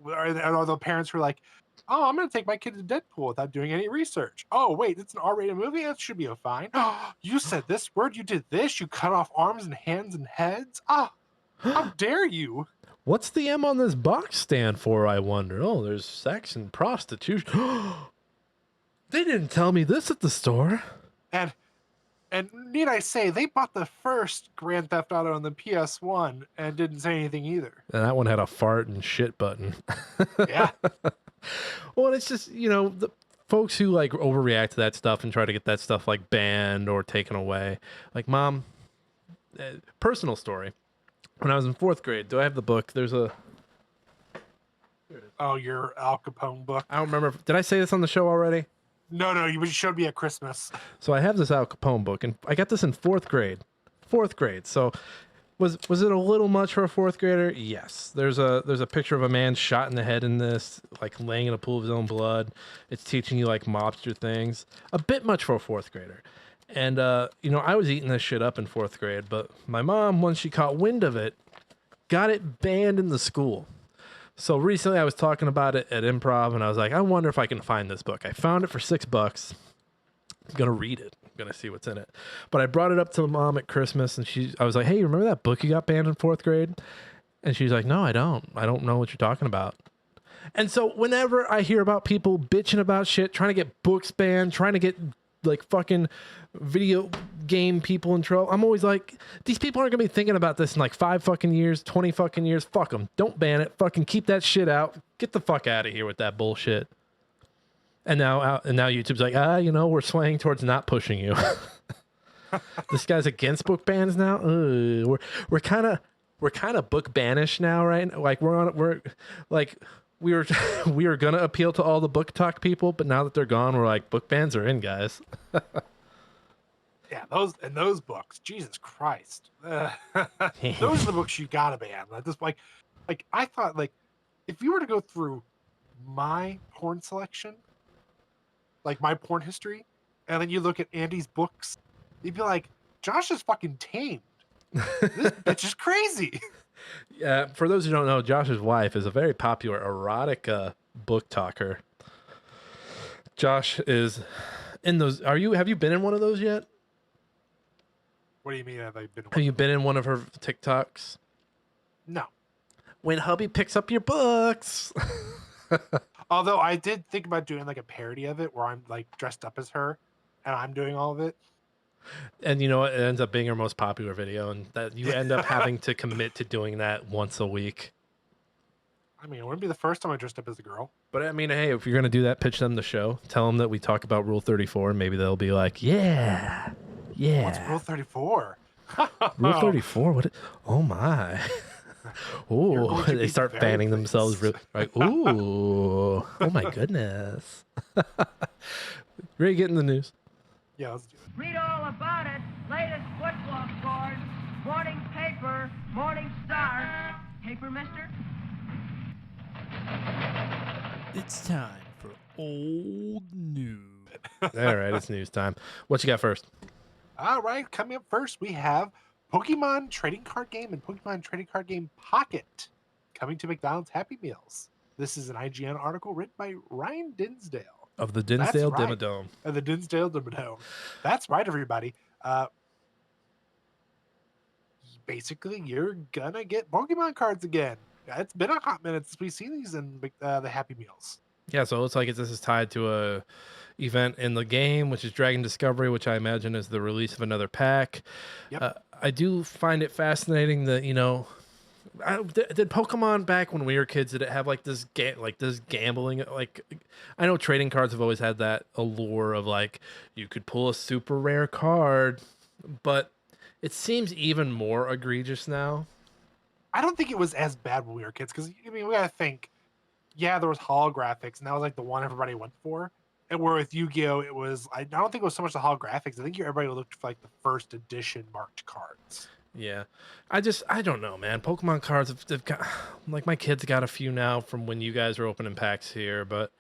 [SPEAKER 2] or the parents were like, "Oh, I'm going to take my kid to Deadpool without doing any research." Oh, wait, it's an R-rated movie. That should be a fine. You said this word. You did this. You cut off arms and hands and heads. Ah, how dare you?
[SPEAKER 1] What's the M on this box stand for, I wonder? Oh, there's sex and prostitution. They didn't tell me this at the store.
[SPEAKER 2] And need I say, they bought the first Grand Theft Auto on the PS1 and didn't say anything either.
[SPEAKER 1] And that one had a fart and shit button.
[SPEAKER 2] Yeah.
[SPEAKER 1] Well, it's just, the folks who like overreact to that stuff and try to get that stuff like banned or taken away. Like, mom, personal story. When I was in 4th grade, do I have the book? There's a.
[SPEAKER 2] Oh, your Al Capone book.
[SPEAKER 1] I don't remember. Did I say this on the show already?
[SPEAKER 2] No, you showed me at Christmas.
[SPEAKER 1] So I have this Al Capone book, and I got this in 4th grade. 4th grade. So was it a little much for a 4th grader? Yes. There's a picture of a man shot in the head in this, like laying in a pool of his own blood. It's teaching you like mobster things. A bit much for a 4th grader. And I was eating this shit up in 4th grade, but my mom, once she caught wind of it, got it banned in the school. So recently I was talking about it at improv, and I was like, I wonder if I can find this book. I found it for $6. I'm going to read it. I'm going to see what's in it. But I brought it up to mom at Christmas, and I was like, hey, you remember that book you got banned in 4th grade? And she's like, no, I don't. I don't know what you're talking about. And so whenever I hear about people bitching about shit, trying to get books banned, trying to get like fucking video game people in trouble, I'm always like, these people aren't gonna be thinking about this in like 5 fucking years, 20 fucking years. Fuck them. Don't ban it. Fucking keep that shit out. Get the fuck out of here with that bullshit. And now YouTube's like, we're swaying towards not pushing you. This guy's against book bans now. We're kind of book banish now, right? Like we were gonna appeal to all the book talk people, but now that they're gone, we're like, book bans are in, guys.
[SPEAKER 2] Yeah, those books, Jesus Christ, those are the books you gotta ban. Like I thought, like, if you were to go through my porn selection, like my porn history, and then you look at Andy's books, you'd be like, Josh is fucking tamed. This bitch is crazy.
[SPEAKER 1] Yeah, for those who don't know, Josh's wife is a very popular erotic book talker. Josh is in those. Have you been in one of those yet?
[SPEAKER 2] What do you mean? Have
[SPEAKER 1] you been in one of her TikToks?
[SPEAKER 2] No.
[SPEAKER 1] When hubby picks up your books.
[SPEAKER 2] Although I did think about doing like a parody of it where I'm like dressed up as her and I'm doing all of it.
[SPEAKER 1] And it ends up being her most popular video, and that you end up having to commit to doing that once a week.
[SPEAKER 2] I mean, it wouldn't be the first time I dressed up as a girl.
[SPEAKER 1] But I mean, hey, if you're going to do that, pitch them the show. Tell them that we talk about Rule 34, and maybe they'll be like, yeah.
[SPEAKER 2] What's Rule 34?
[SPEAKER 1] Rule 34? What? Oh, my. Ooh, they start fanning themselves. Like, ooh. Oh, my goodness. Ready to get in the news?
[SPEAKER 2] Yeah, let's do it.
[SPEAKER 3] Read all about it. Latest football scores. Morning paper. Morning Star. Paper, mister?
[SPEAKER 4] It's time for old news.
[SPEAKER 1] All right, it's news time. What you got first?
[SPEAKER 2] All right, coming up first, we have Pokemon Trading Card Game and Pokemon Trading Card Game Pocket coming to McDonald's Happy Meals. This is an IGN article written by Ryan Dinsdale.
[SPEAKER 1] Of the Dinsdale Dimmadome.
[SPEAKER 2] Of the Dinsdale Dimmadome. That's right, everybody. Basically, you're gonna get Pokemon cards again. It's been a hot minute since we've seen these in the Happy Meals.
[SPEAKER 1] Yeah, so it looks like this is tied to a event in the game, which is Dragon Discovery, which I imagine is the release of another pack.
[SPEAKER 2] Yep.
[SPEAKER 1] I do find it fascinating that did Pokemon back when we were kids, did it have like this gambling, like I know trading cards have always had that allure of like you could pull a super rare card, but it seems even more egregious now.
[SPEAKER 2] I don't think it was as bad when we were kids because I mean we gotta think. Yeah, there was holographics, and that was like the one everybody went for. And where with Yu-Gi-Oh, it was I don't think it was so much the holographics. I think everybody looked for like the first edition marked cards.
[SPEAKER 1] Yeah, I don't know, man. Pokemon cards they've got like my kids got a few now from when you guys were opening packs here, but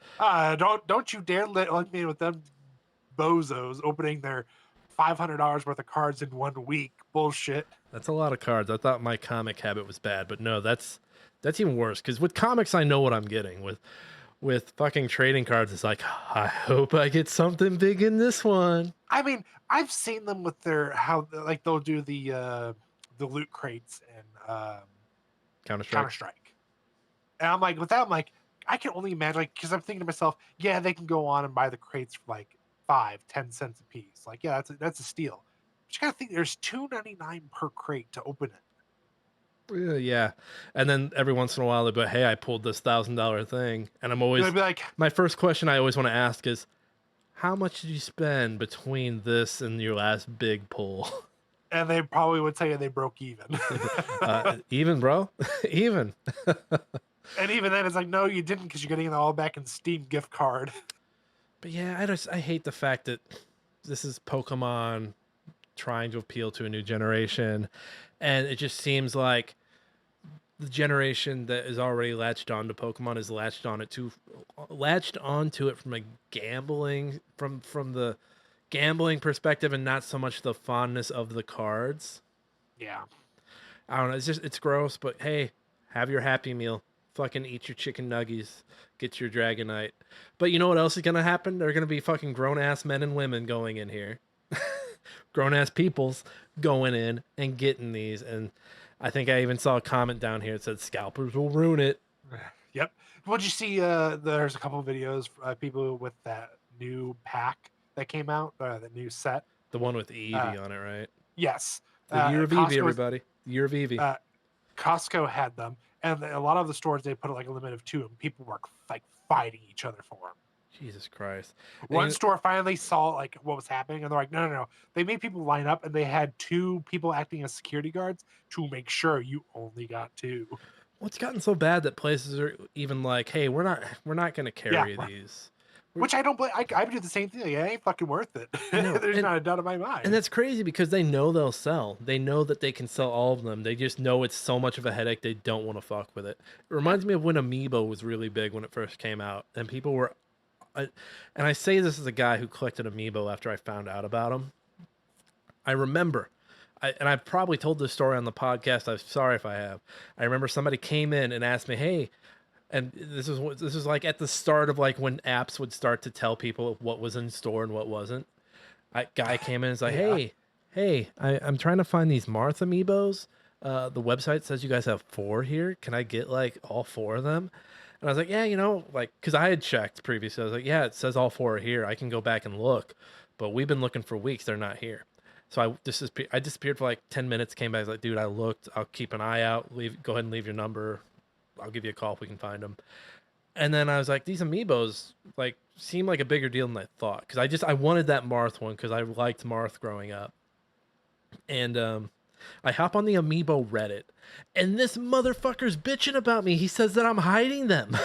[SPEAKER 2] Don't you dare let me with them bozos opening their $500 worth of cards in 1 week. Bullshit.
[SPEAKER 1] that's a lot of cards. I thought my comic habit was bad, but no, that's even worse. Because with comics, I know what I'm getting. With fucking trading cards, it's like I hope I get something big in this one.
[SPEAKER 2] I mean, I've seen them with their how like they'll do the loot crates and
[SPEAKER 1] Counter
[SPEAKER 2] Counter
[SPEAKER 1] Strike.
[SPEAKER 2] Strike, and I'm like with that, I'm like I can only imagine like because I'm thinking to myself, yeah, they can go on and buy the crates for like 5-10 cents a piece. Like yeah, that's a steal. But you gotta think there's $2.99 per crate to open it.
[SPEAKER 1] Yeah, and then every once in a while, they'll be like, "Hey, I pulled this $1,000 thing," and I'm always
[SPEAKER 2] They'd be like,
[SPEAKER 1] my first question I always want to ask is, "How much did you spend between this and your last big pull?"
[SPEAKER 2] and they probably would tell you they broke even.
[SPEAKER 1] Even, bro, even.
[SPEAKER 2] And even then, it's like, no, you didn't because you're getting it all back in Steam gift card.
[SPEAKER 1] But yeah, I hate the fact that this is Pokemon trying to appeal to a new generation, and it just seems like the generation that is already latched onto Pokemon is latched onto it from a gambling from the gambling perspective and not so much the fondness of the cards.
[SPEAKER 2] Yeah.
[SPEAKER 1] I don't know. It's gross, but hey, have your Happy Meal. Fucking eat your chicken nuggies. Get your Dragonite. But you know what else is gonna happen? There are gonna be fucking grown ass men and women going in here. Grown ass peoples going in and getting these. And I think I even saw a comment down here that said scalpers will ruin it.
[SPEAKER 2] Yep. What'd you see? There's a couple of videos, people with that new pack that came out, the new set.
[SPEAKER 1] The one with Eevee on it, right?
[SPEAKER 2] Yes.
[SPEAKER 1] The year of Eevee,
[SPEAKER 2] Costco's-
[SPEAKER 1] everybody. The year of Eevee.
[SPEAKER 2] Costco had them, and a lot of the stores they put like a limit of 2, and people were like fighting each other for them.
[SPEAKER 1] Jesus Christ.
[SPEAKER 2] One store finally saw like what was happening, and they're like, no. They made people line up, and they had 2 people acting as security guards to make sure you only got 2.
[SPEAKER 1] Well, it's gotten so bad that places are even like, hey, we're not going to carry these.
[SPEAKER 2] Which I don't blame. I would do the same thing. Like, it ain't fucking worth it.
[SPEAKER 1] No,
[SPEAKER 2] There's
[SPEAKER 1] and-
[SPEAKER 2] not a doubt in my mind.
[SPEAKER 1] And that's crazy because they know they'll sell. They know that they can sell all of them. They just know it's so much of a headache they don't want to fuck with it. It reminds me of when Amiibo was really big when it first came out, and people were. And I say this as a guy who collected Amiibo after I found out about them. I remember, and I've probably told this story on the podcast. I'm sorry if I have. I remember somebody came in and asked me, "Hey," and this was like at the start of like when apps would start to tell people what was in store and what wasn't. A guy came in and was like,
[SPEAKER 2] Yeah.
[SPEAKER 1] hey, I'm trying to find these Marth amiibos. The website says you guys have 4 here. Can I get like all 4 of them? And I was like, yeah, like, because I had checked previously. I was like, yeah, it says all 4 are here. I can go back and look, but we've been looking for weeks. They're not here. So I disappeared for like 10 minutes, came back. I was like, dude, I looked. I'll keep an eye out. Go ahead and leave your number. I'll give you a call if we can find them. And then I was like, these amiibos like seem like a bigger deal than I thought. Because I wanted that Marth one because I liked Marth growing up. And I hop on the Amiibo Reddit, and this motherfucker's bitching about me. He says that I'm hiding them.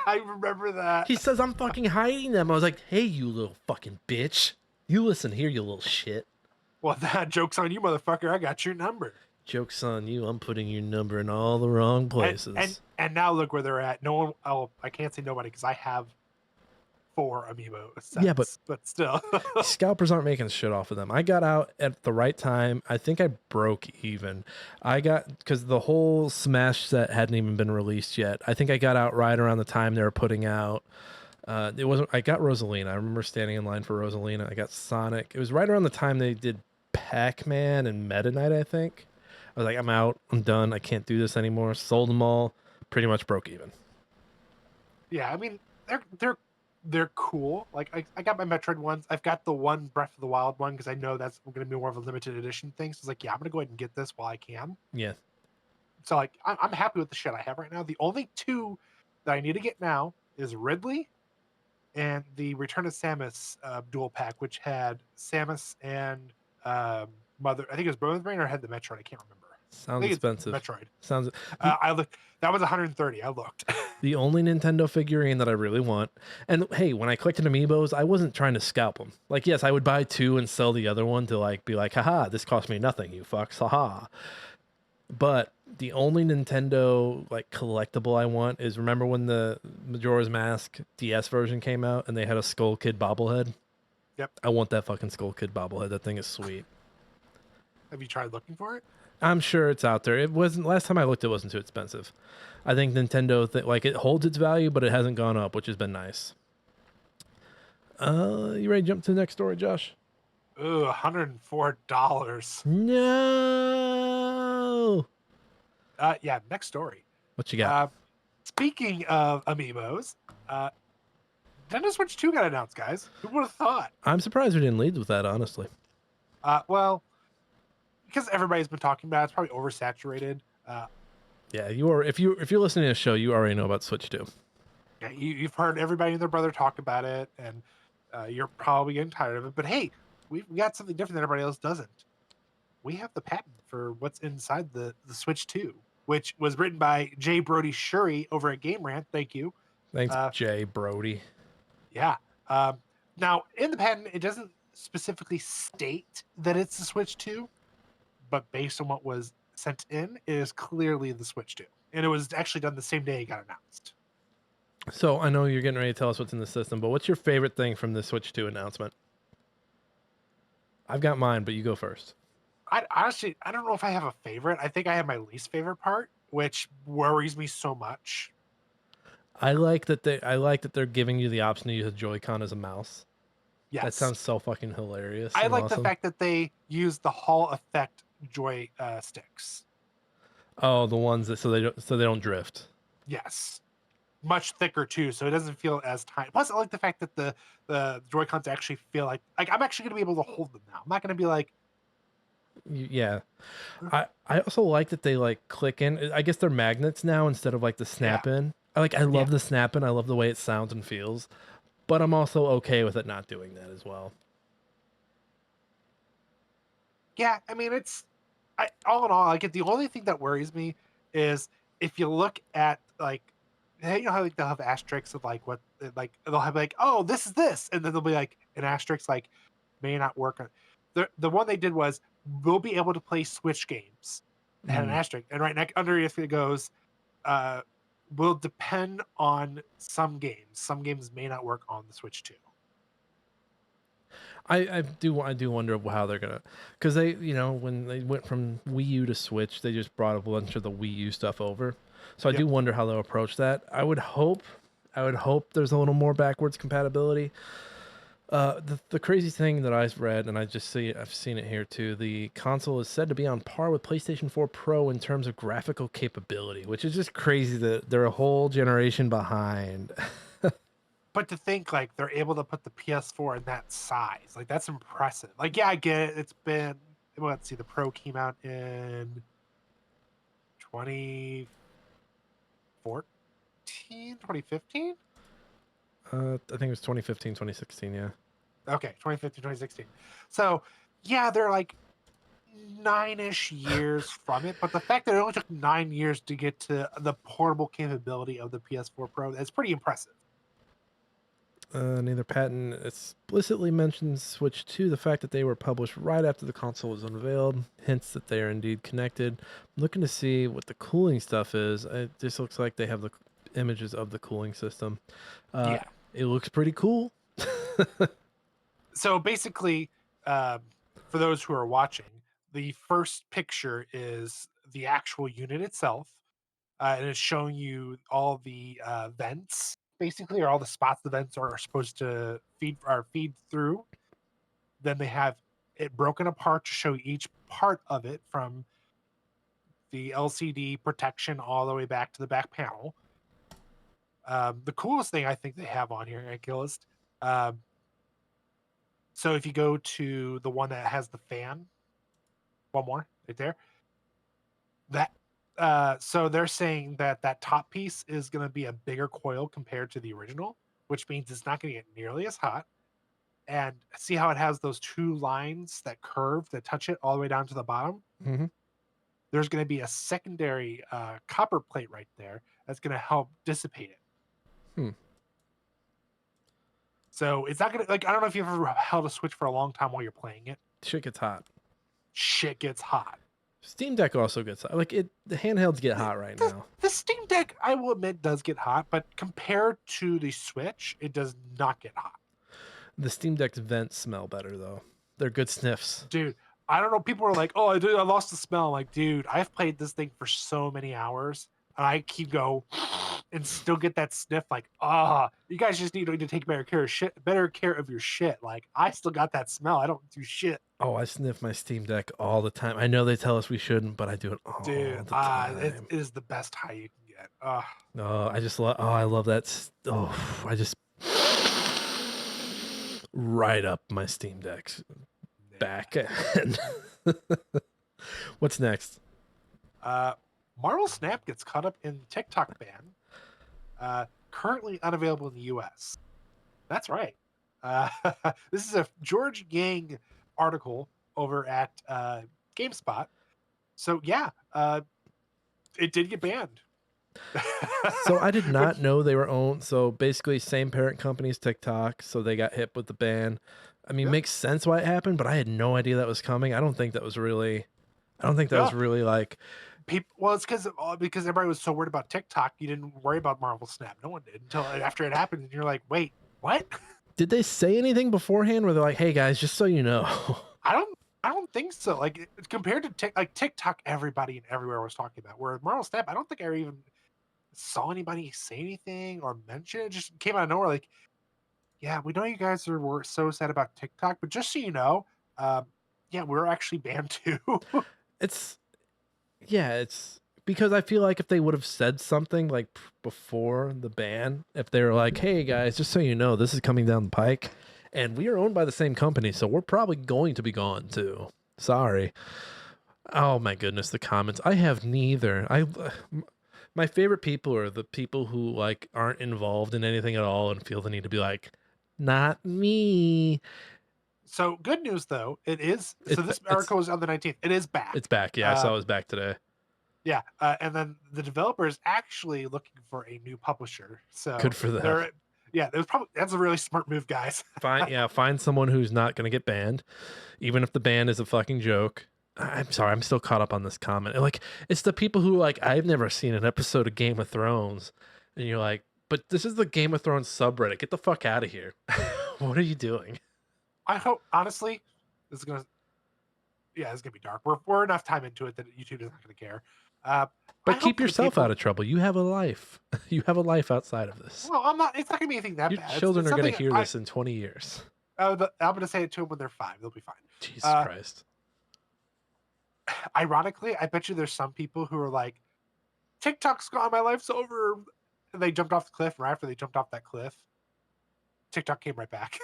[SPEAKER 2] I remember that.
[SPEAKER 1] He says I'm fucking hiding them. I was like, hey, you little fucking bitch. You listen here, you little shit.
[SPEAKER 2] Well, that joke's on you, motherfucker. I got your number.
[SPEAKER 1] Joke's on you. I'm putting your number in all the wrong places.
[SPEAKER 2] And now look where they're at. No one. Oh, I can't say nobody because I have 4 amiibo sets.
[SPEAKER 1] Yeah, but
[SPEAKER 2] still.
[SPEAKER 1] scalpers aren't making shit off of them. I got out at the right time. I think I broke even. Because the whole Smash set hadn't even been released yet. I think I got out right around the time they were putting out. I got Rosalina. I remember standing in line for Rosalina. I got Sonic. It was right around the time they did Pac-Man and Meta Knight, I think. I was like, I'm out. I'm done. I can't do this anymore. Sold them all. Pretty much broke even.
[SPEAKER 2] Yeah, I mean they're cool. Like I got my Metroid ones. I've got the one Breath of the Wild one because I know that's going to be more of a limited edition thing. So it's like, yeah, I'm going to go ahead and get this while I can.
[SPEAKER 1] Yeah.
[SPEAKER 2] So like I'm happy with the shit I have right now. The only two that I need to get now is Ridley and the Return of Samus dual pack, which had Samus and Mother. I think it was Brother's Brain or had the Metroid. I can't remember. I
[SPEAKER 1] Sounds
[SPEAKER 2] think it's
[SPEAKER 1] expensive.
[SPEAKER 2] Metroid.
[SPEAKER 1] Sounds.
[SPEAKER 2] I looked. That was 130. I looked.
[SPEAKER 1] The only Nintendo figurine that I really want, and hey, when I collected amiibos, I wasn't trying to scalp them. Like, yes, I would buy two and sell the other one to like be like, haha, this cost me nothing, you fucks, haha. But the only Nintendo like collectible I want is, remember when the Majora's Mask DS version came out and they had a Skull Kid bobblehead?
[SPEAKER 2] Yep.
[SPEAKER 1] I want that fucking Skull Kid bobblehead. That thing is sweet.
[SPEAKER 2] Have you tried looking for it?
[SPEAKER 1] I'm sure it's out there. It wasn't, last time I looked, it wasn't too expensive. I think Nintendo like it holds its value, but it hasn't gone up, which has been nice. You ready to jump to the next story, Josh?
[SPEAKER 2] Ooh, $104.
[SPEAKER 1] No.
[SPEAKER 2] Yeah, next story.
[SPEAKER 1] What you got?
[SPEAKER 2] Speaking of amiibos, Nintendo Switch 2 got announced, guys. Who would have thought?
[SPEAKER 1] I'm surprised we didn't lead with that, honestly.
[SPEAKER 2] Well, because everybody's been talking about it, it's probably oversaturated.
[SPEAKER 1] Yeah, you are. If you're listening to the show, you already know about Switch 2.
[SPEAKER 2] Yeah, you've heard everybody and their brother talk about it, and you're probably getting tired of it. But hey, we got something different that everybody else doesn't. We have the patent for what's inside the Switch 2, which was written by Jay Brody Shuri over at Game Rant. Thank you.
[SPEAKER 1] Thanks, Jay Brody.
[SPEAKER 2] Yeah. Now, in the patent, it doesn't specifically state that it's the Switch 2, but based on what was sent in, it is clearly the Switch 2. And it was actually done the same day it got announced.
[SPEAKER 1] So I know you're getting ready to tell us what's in the system, but what's your favorite thing from the Switch 2 announcement? I've got mine, but you go first.
[SPEAKER 2] I honestly, I don't know if I have a favorite. I think I have my least favorite part, which worries me so much.
[SPEAKER 1] I like that they're giving you the option to use a Joy-Con as a mouse.
[SPEAKER 2] Yes.
[SPEAKER 1] That sounds so fucking hilarious.
[SPEAKER 2] I
[SPEAKER 1] and
[SPEAKER 2] like
[SPEAKER 1] awesome.
[SPEAKER 2] the fact that they use the Hall effect Joy sticks.
[SPEAKER 1] Oh, the ones that so they don't drift.
[SPEAKER 2] Yes. Much thicker too, so it doesn't feel as tiny. Plus, I like the fact that the Joy Cons actually feel like I'm actually going to be able to hold them now. I'm not going to be like,
[SPEAKER 1] Yeah, I also like that they like click in. I guess they're magnets now instead of like the snap in. I love the snap in. I love the way it sounds and feels, but I'm also okay with it not doing that as well.
[SPEAKER 2] yeah. I mean, all in all, like the only thing that worries me is if you look at like, hey, you know how like they'll have asterisks of like what like they'll have like, oh, this is this, and then they'll be like an asterisk like may not work on. The one they did was we'll be able to play Switch games. It had an asterisk, and right next underneath it goes, will depend on some games. Some games may not work on the Switch 2.
[SPEAKER 1] I do wonder how they're gonna, because they, when they went from Wii U to Switch, they just brought a bunch of the Wii U stuff over. So I do wonder how they'll approach that. I would hope there's a little more backwards compatibility. The crazy thing that I've read, and I've seen it here too, the console is said to be on par with PlayStation 4 Pro in terms of graphical capability, which is just crazy that they're a whole generation behind.
[SPEAKER 2] But to think like they're able to put the PS4 in that size, like that's impressive. Like, yeah, I get it. It's been, well, let's see, the Pro came out in 2014, 2015?
[SPEAKER 1] I think it was 2015, 2016, yeah.
[SPEAKER 2] Okay, 2015, 2016. So, yeah, they're like 9-ish years from it. But the fact that it only took 9 years to get to the portable capability of the PS4 Pro, that's pretty impressive.
[SPEAKER 1] Neither patent explicitly mentions Switch 2. The fact that they were published right after the console was unveiled hints that they are indeed connected. I'm looking to see what the cooling stuff is. It just looks like they have the images of the cooling system.
[SPEAKER 2] Yeah.
[SPEAKER 1] It looks pretty cool.
[SPEAKER 2] So basically, for those who are watching, the first picture is the actual unit itself, and it's showing you all the vents, basically, or all the spots the vents are supposed to feed through. Then they have it broken apart to show each part of it from the LCD protection all the way back to the back panel. The coolest thing I think they have on here, Ankyllist, so if you go to the one that has the fan, one more right there, that so they're saying that that top piece is going to be a bigger coil compared to the original, which means it's not going to get nearly as hot. And see how it has those two lines that curve that touch it all the way down to the bottom?
[SPEAKER 1] Mm-hmm.
[SPEAKER 2] There's going to be a secondary copper plate right there that's going to help dissipate it.
[SPEAKER 1] Hmm.
[SPEAKER 2] So it's not going to, like, I don't know if you've ever held a Switch for a long time while you're playing it.
[SPEAKER 1] Shit gets hot.
[SPEAKER 2] Shit gets hot.
[SPEAKER 1] Steam Deck also gets hot. Like the handhelds get hot right now.
[SPEAKER 2] The Steam Deck, I will admit, does get hot, but compared to the Switch, it does not get hot.
[SPEAKER 1] The Steam Deck's vents smell better though. They're good sniffs.
[SPEAKER 2] Dude, I don't know. People are like, "Oh, I lost the smell." I'm like, dude, I've played this thing for so many hours, and I keep go and still get that sniff. Like, you guys just need to take better care of your shit. Like, I still got that smell. I don't do shit.
[SPEAKER 1] Oh, I sniff my Steam Deck all the time. I know they tell us we shouldn't, but I do it all
[SPEAKER 2] Dude,
[SPEAKER 1] the time.
[SPEAKER 2] it is the best high you can get.
[SPEAKER 1] No, I just love. Oh, I love that. I just right up my Steam Deck's back end. What's next?
[SPEAKER 2] Marvel Snap gets caught up in TikTok ban. Currently unavailable in the US. That's right. This is a George Yang article over at GameSpot. So yeah, it did get banned.
[SPEAKER 1] So I did not know they were owned. So basically, same parent company as TikTok. So they got hit with the ban. I mean, makes sense why it happened, but I had no idea that was coming. I don't think that was really like.
[SPEAKER 2] Well, it's because everybody was so worried about TikTok, you didn't worry about Marvel Snap. No one did until after it happened, and you're like, wait, what?
[SPEAKER 1] Did they say anything beforehand where they're like, "Hey guys, just so you know"?
[SPEAKER 2] I don't think so. Like compared to TikTok, everybody and everywhere was talking about. Where Marvel Snap, I don't think I even saw anybody say anything or mention it. Just came out of nowhere. Like, yeah, we know you guys were so sad about TikTok, but just so you know, yeah, we're actually banned too.
[SPEAKER 1] It's because I feel like if they would have said something like before the ban, if they were like, "Hey guys, just so you know, this is coming down the pike, and we are owned by the same company, so we're probably going to be gone too. Sorry." Oh my goodness, the comments. I have neither. My favorite people are the people who like aren't involved in anything at all and feel the need to be like, "Not me."
[SPEAKER 2] So good news though, this article is on the 19th. It is back.
[SPEAKER 1] It's back. Yeah, I saw it was back today.
[SPEAKER 2] Yeah, and then the developer is actually looking for a new publisher. So
[SPEAKER 1] Good for them.
[SPEAKER 2] Yeah, that's a really smart move, guys.
[SPEAKER 1] Find someone who's not going to get banned, even if the ban is a fucking joke. I'm sorry, I'm still caught up on this comment. Like, it's the people who like, I've never seen an episode of Game of Thrones, and you're like, but this is the Game of Thrones subreddit. Get the fuck out of here. What are you doing?
[SPEAKER 2] I hope, honestly, it's gonna be dark. We're enough time into it that YouTube is not gonna care.
[SPEAKER 1] But keep yourself out of trouble. You have a life. You have a life outside of this.
[SPEAKER 2] Well, I'm not. It's not gonna be anything that
[SPEAKER 1] Your
[SPEAKER 2] bad.
[SPEAKER 1] children are going to hear this in 20 years.
[SPEAKER 2] I'm gonna say it to them when they're 5. They'll be fine.
[SPEAKER 1] Jesus Christ.
[SPEAKER 2] Ironically, I bet you there's some people who are like, TikTok's gone, my life's over. And they jumped off the cliff. Right after they jumped off that cliff, TikTok came right back.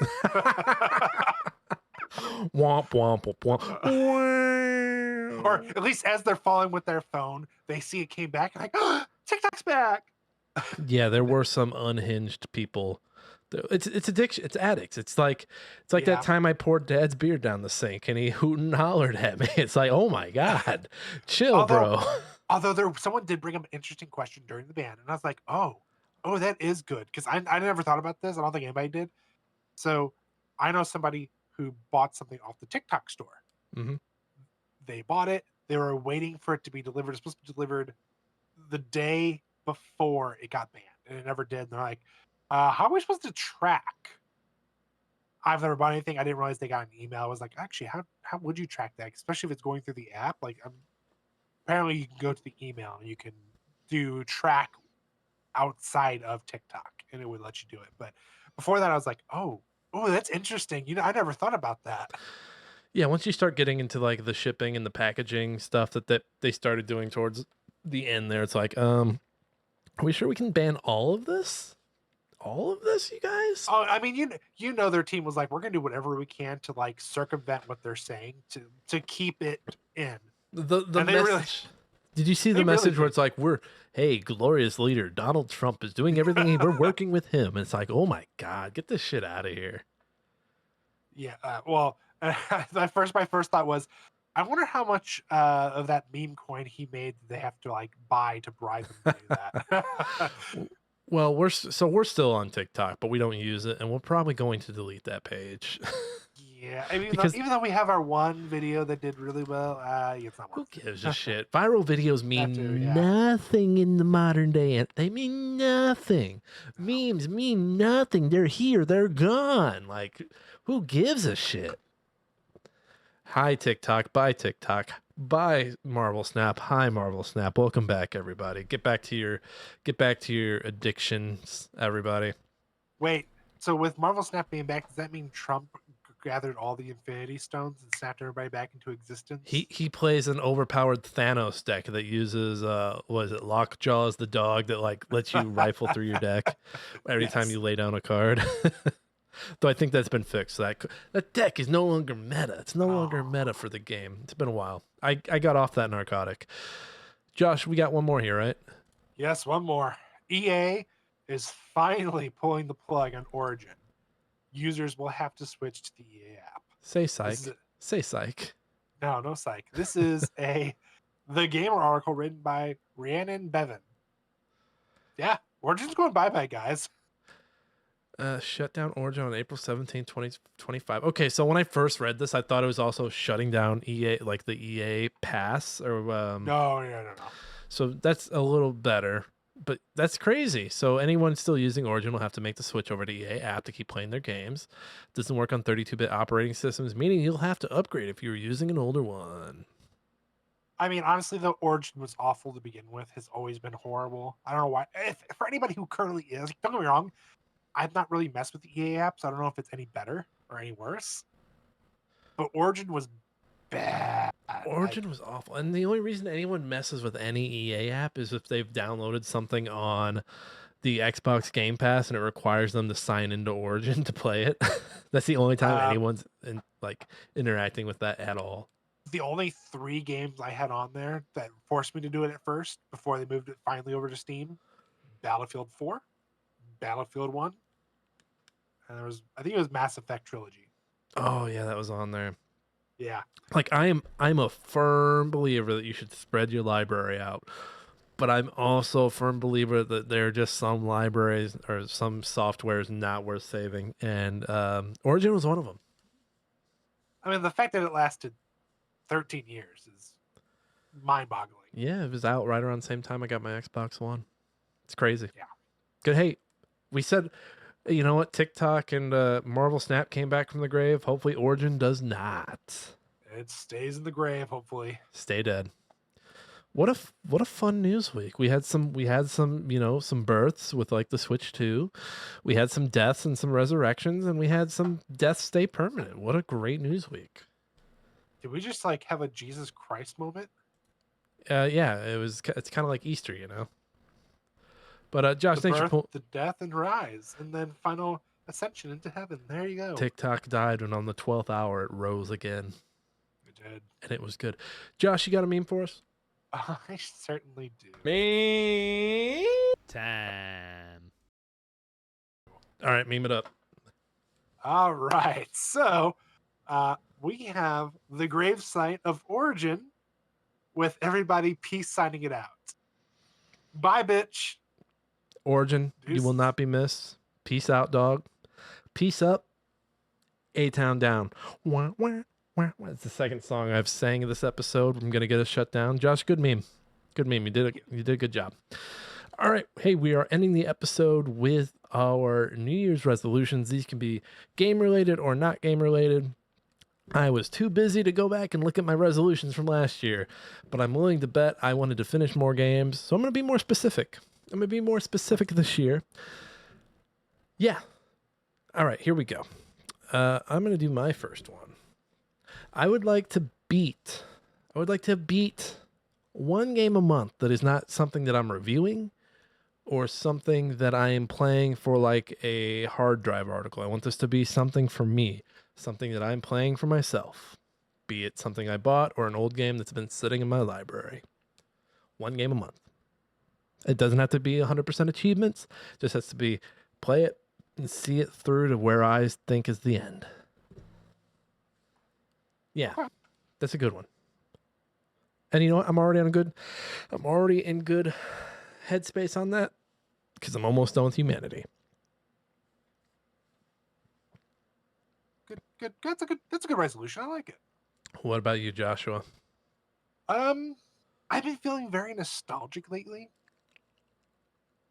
[SPEAKER 1] Womp, womp, womp, womp.
[SPEAKER 2] Or at least as they're falling with their phone, they see it came back and like, oh, TikTok's back.
[SPEAKER 1] Yeah, there were some unhinged people. It's addiction. It's addicts. It's like that time I poured Dad's beer down the sink and he hooted and hollered at me. It's like, oh my God, chill, bro.
[SPEAKER 2] Although someone did bring up an interesting question during the ban, and I was like, oh, that is good because I never thought about this. I don't think anybody did. So I know somebody who bought something off the TikTok store.
[SPEAKER 1] Mm-hmm.
[SPEAKER 2] They bought it. They were waiting for it to be delivered. It's supposed to be delivered the day before it got banned, and it never did. And they're like, how are we supposed to track? I've never bought anything. I didn't realize they got an email. I was like, actually, how would you track that? Especially if it's going through the app. Like, apparently you can go to the email and you can do track outside of TikTok, and it would let you do it. But before that, I was like, oh, that's interesting. I never thought about that.
[SPEAKER 1] Yeah, once you start getting into like the shipping and the packaging stuff that they started doing towards the end there, it's like, are we sure we can ban all of this? All of this, you guys?
[SPEAKER 2] Oh, I mean, you know, their team was like, we're gonna do whatever we can to like circumvent what they're saying to keep it in.
[SPEAKER 1] The
[SPEAKER 2] And they really,
[SPEAKER 1] message. Did you see
[SPEAKER 2] they
[SPEAKER 1] the
[SPEAKER 2] really
[SPEAKER 1] message where
[SPEAKER 2] did.
[SPEAKER 1] it's like, hey, glorious leader, Donald Trump is doing everything. We're working with him. And it's like, oh my God, get this shit out of here.
[SPEAKER 2] Yeah. Well, my first thought was, I wonder how much of that meme coin he made they have to like buy to bribe him to do that.
[SPEAKER 1] Well, we're still on TikTok, but we don't use it, and we're probably going to delete that page.
[SPEAKER 2] Yeah, I mean,
[SPEAKER 1] Because
[SPEAKER 2] even though we have our one video that did really well, it's not
[SPEAKER 1] who
[SPEAKER 2] worth
[SPEAKER 1] gives
[SPEAKER 2] it.
[SPEAKER 1] a shit? Viral videos
[SPEAKER 2] That
[SPEAKER 1] mean
[SPEAKER 2] too, yeah.
[SPEAKER 1] nothing in the modern day. They mean nothing. Memes mean nothing. They're here, they're gone. Like, who gives a shit? Hi TikTok, bye TikTok, bye Marvel Snap, hi Marvel Snap. Welcome back, everybody. Get back to your addictions, everybody.
[SPEAKER 2] Wait, so with Marvel Snap being back, does that mean Trump gathered all the Infinity Stones and snapped everybody back into existence?
[SPEAKER 1] He plays an overpowered Thanos deck that uses was it Lockjaw as the dog that like lets you rifle through your deck every time
[SPEAKER 2] Yes.
[SPEAKER 1] you lay down a card. Though I think that's been fixed. That deck is no longer meta. It's no longer meta for the game. It's been a while. I got off that narcotic. Josh, we got one more here, right?
[SPEAKER 2] Yes, one more. EA is finally pulling the plug on Origin. Users will have to switch to the EA app.
[SPEAKER 1] Say psych.
[SPEAKER 2] This is
[SPEAKER 1] Say psych.
[SPEAKER 2] no psych. This is The Gamer article written by Rhiannon Bevan. Yeah, Origin's going bye-bye, guys.
[SPEAKER 1] Shut down Origin on April 17, 2025. Okay, so when I first read this, I thought it was also shutting down EA, like the EA Pass, or
[SPEAKER 2] No.
[SPEAKER 1] so that's a little better, but that's crazy. So anyone still using Origin will have to make the switch over to EA app to keep playing their games. Doesn't work on 32-bit operating systems, meaning you'll have to upgrade if you're using an older one.
[SPEAKER 2] I mean, honestly, though, Origin was awful to begin with. Has always been horrible. I don't know why. For anybody who currently is, don't get me wrong, I've not really messed with the EA app, so I don't know if it's any better or any worse. But Origin was bad.
[SPEAKER 1] Origin was awful, and the only reason anyone messes with any EA app is if they've downloaded something on the Xbox Game Pass and it requires them to sign into Origin to play it. That's the only time anyone's interacting with that at all.
[SPEAKER 2] The only 3 games I had on there that forced me to do it at first before they moved it finally over to Steam: Battlefield 4, Battlefield 1, and I think it was Mass Effect Trilogy.
[SPEAKER 1] Oh yeah, that was on there.
[SPEAKER 2] Yeah.
[SPEAKER 1] Like I'm a firm believer that you should spread your library out. But I'm also a firm believer that there are just some libraries or some software is not worth saving. And Origin was one of them.
[SPEAKER 2] I mean, the fact that it lasted 13 years is mind-boggling.
[SPEAKER 1] Yeah, it was out right around the same time I got my Xbox One. It's crazy.
[SPEAKER 2] Yeah.
[SPEAKER 1] Good. Hey, we said, you know what? TikTok and Marvel Snap came back from the grave. Hopefully Origin does not.
[SPEAKER 2] It stays in the grave, hopefully.
[SPEAKER 1] Stay dead. What a fun news week. We had some some births with like the Switch 2. We had some deaths and some resurrections, and we had some deaths stay permanent. What a great news week.
[SPEAKER 2] Did we just like have a Jesus Christ moment?
[SPEAKER 1] Yeah, it's kind of like Easter, you know. But Josh,
[SPEAKER 2] The
[SPEAKER 1] thanks for
[SPEAKER 2] birth, the death, and rise, and then final ascension into heaven. There you go.
[SPEAKER 1] TikTok died, and on the 12th hour it rose again.
[SPEAKER 2] It did.
[SPEAKER 1] And it was good. Josh, you got a meme for us?
[SPEAKER 2] I certainly do.
[SPEAKER 4] Me time.
[SPEAKER 1] All right, meme it up.
[SPEAKER 2] All right. So we have the gravesite of Origin with everybody peace signing it out. Bye, bitch.
[SPEAKER 1] Origin, you will not be missed. Peace out, dog. Peace up. A-Town down. Wah, wah, wah, wah. It's the second song I've sang in this episode. I'm going to get us shut down. Josh, good meme. Good meme. You did a good job. All right. Hey, we are ending the episode with our New Year's resolutions. These can be game related or not game related. I was too busy to go back and look at my resolutions from last year, but I'm willing to bet I wanted to finish more games. So I'm going to be more specific. I'm going to be more specific this year. Yeah. All right, here we go. I'm going to do my first one. I would like to beat. I would like to beat one game a month that is not something that I'm reviewing or something that I am playing for like a hard drive article. I want this to be something for me, something that I'm playing for myself, be it something I bought or an old game that's been sitting in my library. One game a month. It doesn't have to be 100% achievements, it just has to be play it and see it through to where I think is the end. Yeah,
[SPEAKER 2] Okay.
[SPEAKER 1] that's a good one. And you know what? I'm already in good headspace on that because I'm almost done with humanity.
[SPEAKER 2] Good, good. That's a good resolution. I like it.
[SPEAKER 1] What about you, Joshua?
[SPEAKER 2] I've been feeling very nostalgic lately,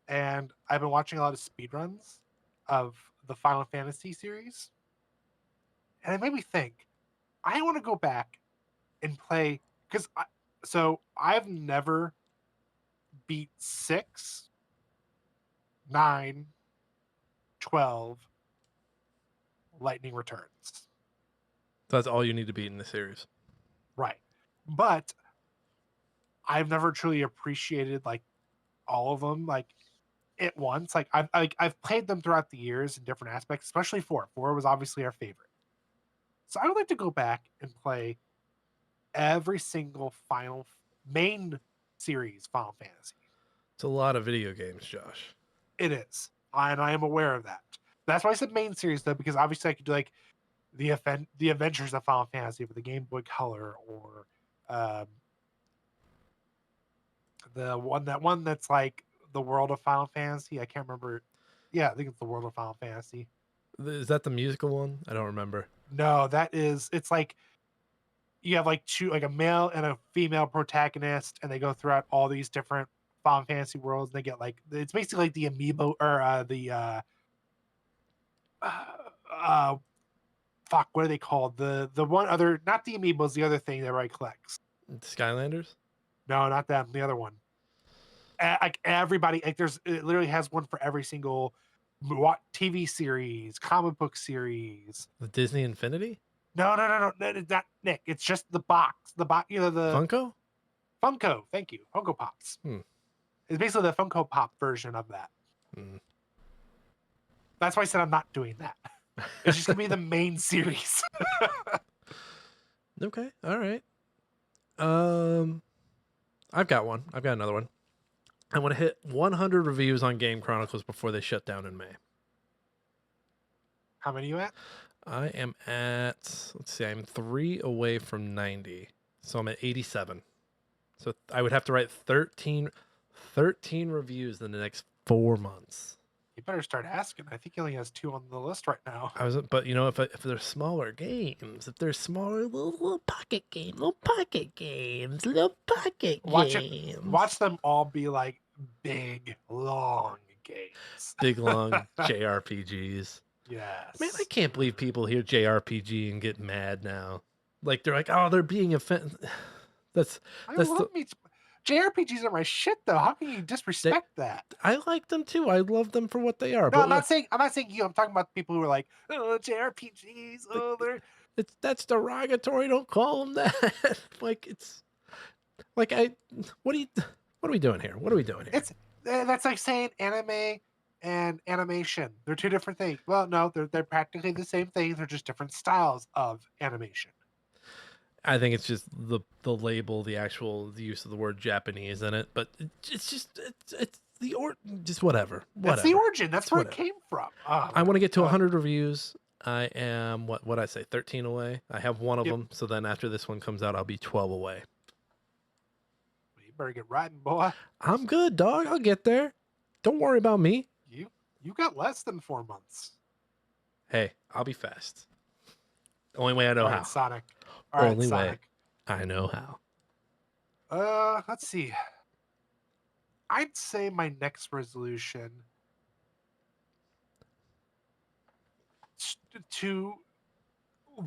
[SPEAKER 2] and I've been watching a lot of speedruns of the Final Fantasy series, and it made me think. I want to go back and play because I've never beat 6, 9, 12, Lightning Returns.
[SPEAKER 1] That's all you need to beat in the series.
[SPEAKER 2] Right. But I've never truly appreciated like all of them like at once. Like I've played them throughout the years in different aspects, especially 4. 4 was obviously our favorite. So I would like to go back and play every single main series Final Fantasy.
[SPEAKER 1] It's a lot of video games, Josh.
[SPEAKER 2] It is. And I am aware of that. That's why I said main series though, because obviously I could do like the Adventures of Final Fantasy with the Game Boy Color or um, the one that's like the World of Final Fantasy. I can't remember. Yeah, I think it's the World of Final Fantasy.
[SPEAKER 1] Is that the musical one? I don't remember.
[SPEAKER 2] No, it's like you have like a male and a female protagonist, and they go throughout all these different Final Fantasy worlds. And they get like it's basically like the amiibo or uh fuck, what are they called? The one other, not the amiibos, the other thing that everybody collects.
[SPEAKER 1] Skylanders?
[SPEAKER 2] No, not them. The other one. Like everybody, like it literally has one for every single TV series, comic book series.
[SPEAKER 1] The Disney Infinity?
[SPEAKER 2] No, it's not Nick. It's just the box. The box, the
[SPEAKER 1] Funko?
[SPEAKER 2] Funko. Thank you, Funko Pops. It's basically the Funko Pop version of that. That's why I said I'm not doing that. It's just gonna be the main series.
[SPEAKER 1] Okay, all right. I've got one. I've got another one. I want to hit 100 reviews on Game Chronicles before they shut down in May.
[SPEAKER 2] How many are you at?
[SPEAKER 1] I am at, let's see, I'm 3 away from 90. So I'm at 87. So I would have to write 13 reviews in the next 4 months.
[SPEAKER 2] You better start asking. I think he only has 2 on the list right now.
[SPEAKER 1] But you know, if they're smaller games, if they're smaller little pocket games, little pocket games.
[SPEAKER 2] Watch them all be like big, long games.
[SPEAKER 1] Big, long JRPGs.
[SPEAKER 2] Yes.
[SPEAKER 1] Man, I can't believe people hear JRPG and get mad now. Like they're like, oh, they're being offended.
[SPEAKER 2] JRPGs are my shit though. How can you disrespect that?
[SPEAKER 1] I like them too. I love them for what they are.
[SPEAKER 2] No,
[SPEAKER 1] but
[SPEAKER 2] I'm not saying you. I'm talking about the people who are like, oh, JRPGs. Oh, they're
[SPEAKER 1] that's derogatory. Don't call them that. Like it's like what are we doing here? What are we doing here?
[SPEAKER 2] That's like saying anime and animation. They're 2 different things. Well, no, they're practically the same thing. They're just different styles of animation.
[SPEAKER 1] I think it's just the label, the use of the word Japanese in it, but it's just just whatever.
[SPEAKER 2] That's the origin. That's where it came from. Oh,
[SPEAKER 1] I want to get to 100 reviews. I am what I say 13 away. I have one of them, so then after this one comes out, I'll be 12 away.
[SPEAKER 2] You better get riding, boy.
[SPEAKER 1] I'm good, dog. I'll get there. Don't worry about me.
[SPEAKER 2] You got less than 4 months.
[SPEAKER 1] Hey, I'll be fast. Only way I know how.
[SPEAKER 2] Sonic.
[SPEAKER 1] Only
[SPEAKER 2] Sonic.
[SPEAKER 1] way I know how.
[SPEAKER 2] Let's see. I'd say my next resolution to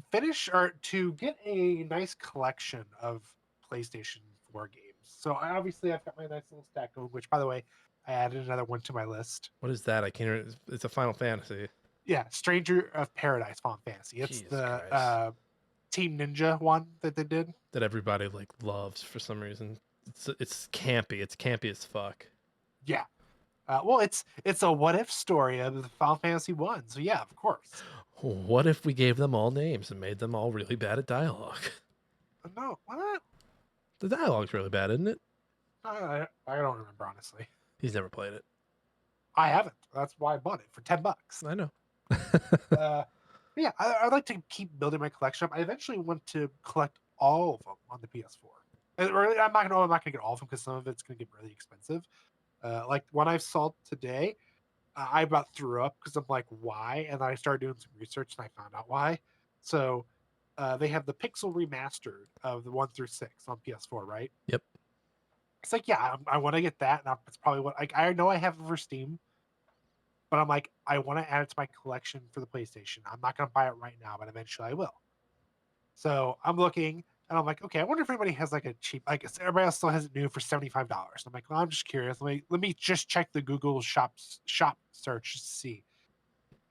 [SPEAKER 2] finish or to get a nice collection of PlayStation 4 games. So I've got my nice little stack going, which by the way, I added another one to my list.
[SPEAKER 1] What is that? I can't. It's a Final Fantasy.
[SPEAKER 2] Yeah, Stranger of Paradise Final Fantasy. It's
[SPEAKER 1] Jesus Christ.
[SPEAKER 2] Team Ninja one that they did.
[SPEAKER 1] that everybody like loves for some reason. It's campy. It's campy as fuck.
[SPEAKER 2] Yeah. Well, it's a what if story of the Final Fantasy one. So yeah, of course.
[SPEAKER 1] What if we gave them all names and made them all really bad at dialogue?
[SPEAKER 2] No, what?
[SPEAKER 1] The dialogue's really bad, isn't it?
[SPEAKER 2] I don't remember honestly.
[SPEAKER 1] He's never played it.
[SPEAKER 2] I haven't. That's why I bought it for $10.
[SPEAKER 1] I know.
[SPEAKER 2] Yeah, I'd like to keep building my collection up. I eventually want to collect all of them on the PS4. I'm not gonna get all of them because some of it's gonna get really expensive. Like one I saw today, I about threw up because I'm like, why? And I started doing some research and I found out why. So they have the Pixel remastered of the 1 through 6 on PS4, right?
[SPEAKER 1] Yep.
[SPEAKER 2] It's like, yeah, I want to get that, and it's probably what I know I have it for Steam, but I'm like, I want to add it to my collection for the PlayStation. I'm not going to buy it right now, but eventually I will. So I'm looking, and I'm like, okay, I wonder if anybody has like a cheap, like everybody else still has it new for $75. I'm like, well, I'm just curious. Let me just check the Google shop search to see.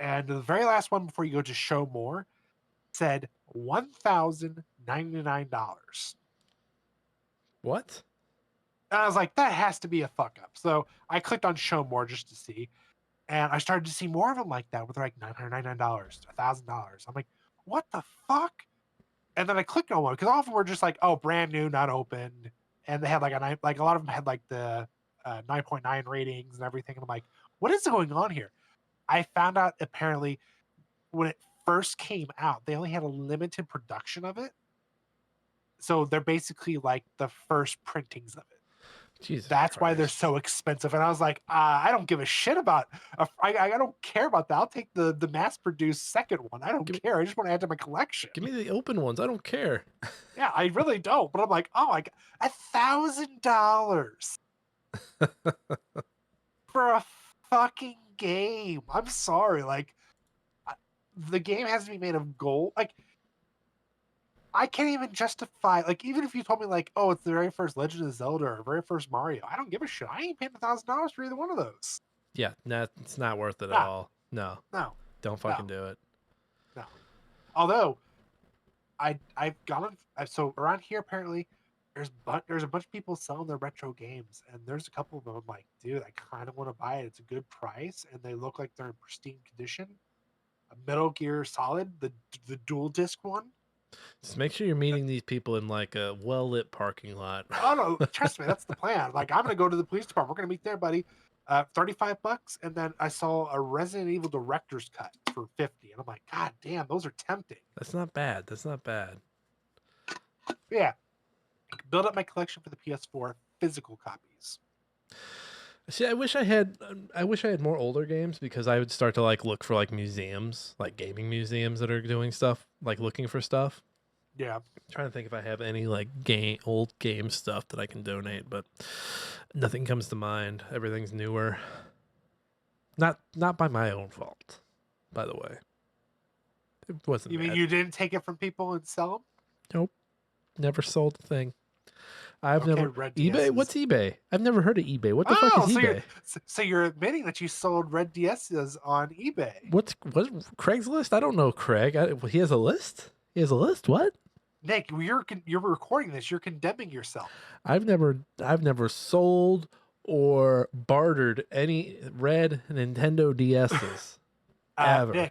[SPEAKER 2] And the very last one before you go to show more said $1,099.
[SPEAKER 1] What?
[SPEAKER 2] And I was like, that has to be a fuck up. So I clicked on show more just to see. And I started to see more of them like that with like $999, $1,000. I'm like, what the fuck? And then I clicked on one because all of them were just like, oh, brand new, not opened. And they had like a lot of them had like the 9.9 ratings and everything. And I'm like, what is going on here? I found out apparently when it first came out, they only had a limited production of it. So they're basically like the first printings of it.
[SPEAKER 1] Jesus
[SPEAKER 2] That's why they're
[SPEAKER 1] Christ.
[SPEAKER 2] so expensive. And I was like, I don't give a shit about. I don't care about that. I'll take the mass produced second one. I don't care. I just want to add to my collection.
[SPEAKER 1] Give me the open ones. I don't care.
[SPEAKER 2] Yeah, I really don't. But I'm like, oh my god, $1,000 for a fucking game. I'm sorry. Like, the game has to be made of gold. Like, I can't even justify, like, even if you told me, like, oh, it's the very first Legend of Zelda or very first Mario, I don't give a shit. I ain't paying $1,000 for either one of those.
[SPEAKER 1] Yeah, no, it's not worth it at
[SPEAKER 2] Nah.
[SPEAKER 1] all. No,
[SPEAKER 2] No,
[SPEAKER 1] don't fucking do it.
[SPEAKER 2] no. Although, I've gone, so around here, apparently, there's a bunch of people selling their retro games, and there's a couple of them I'm like, dude, I kind of want to buy it. It's a good price, and they look like they're in pristine condition. A Metal Gear Solid, the dual disc one.
[SPEAKER 1] Just make sure you're meeting these people in like a well-lit parking lot.
[SPEAKER 2] Oh no, trust me, that's the plan. Like, I'm gonna go to the police department. We're gonna meet there, buddy. $35, and then I saw a Resident Evil director's cut for 50, and I'm like, God damn, those are tempting.
[SPEAKER 1] That's not bad. That's not bad.
[SPEAKER 2] Yeah, build up my collection for the PS4 physical copies.
[SPEAKER 1] See, I wish I had more older games because I would start to like look for like museums, like gaming museums that are doing stuff, like looking for stuff.
[SPEAKER 2] Yeah,
[SPEAKER 1] I'm trying to think if I have any like old game stuff that I can donate, but nothing comes to mind. Everything's newer. Not by my own fault, by the way. It wasn't.
[SPEAKER 2] you mean
[SPEAKER 1] bad.
[SPEAKER 2] you didn't take it from people and sell them?
[SPEAKER 1] Nope. Never sold a thing. I've
[SPEAKER 2] Okay,
[SPEAKER 1] never
[SPEAKER 2] Red
[SPEAKER 1] eBay.
[SPEAKER 2] DSs.
[SPEAKER 1] What's eBay? I've never heard of eBay. What the fuck is
[SPEAKER 2] so
[SPEAKER 1] eBay?
[SPEAKER 2] so you're admitting that you sold Red DSs on eBay?
[SPEAKER 1] What Craigslist? I don't know Craig. He has a list. He has a list. What?
[SPEAKER 2] Nick, you're recording this. You're condemning yourself.
[SPEAKER 1] I've never sold or bartered any red Nintendo DSs ever.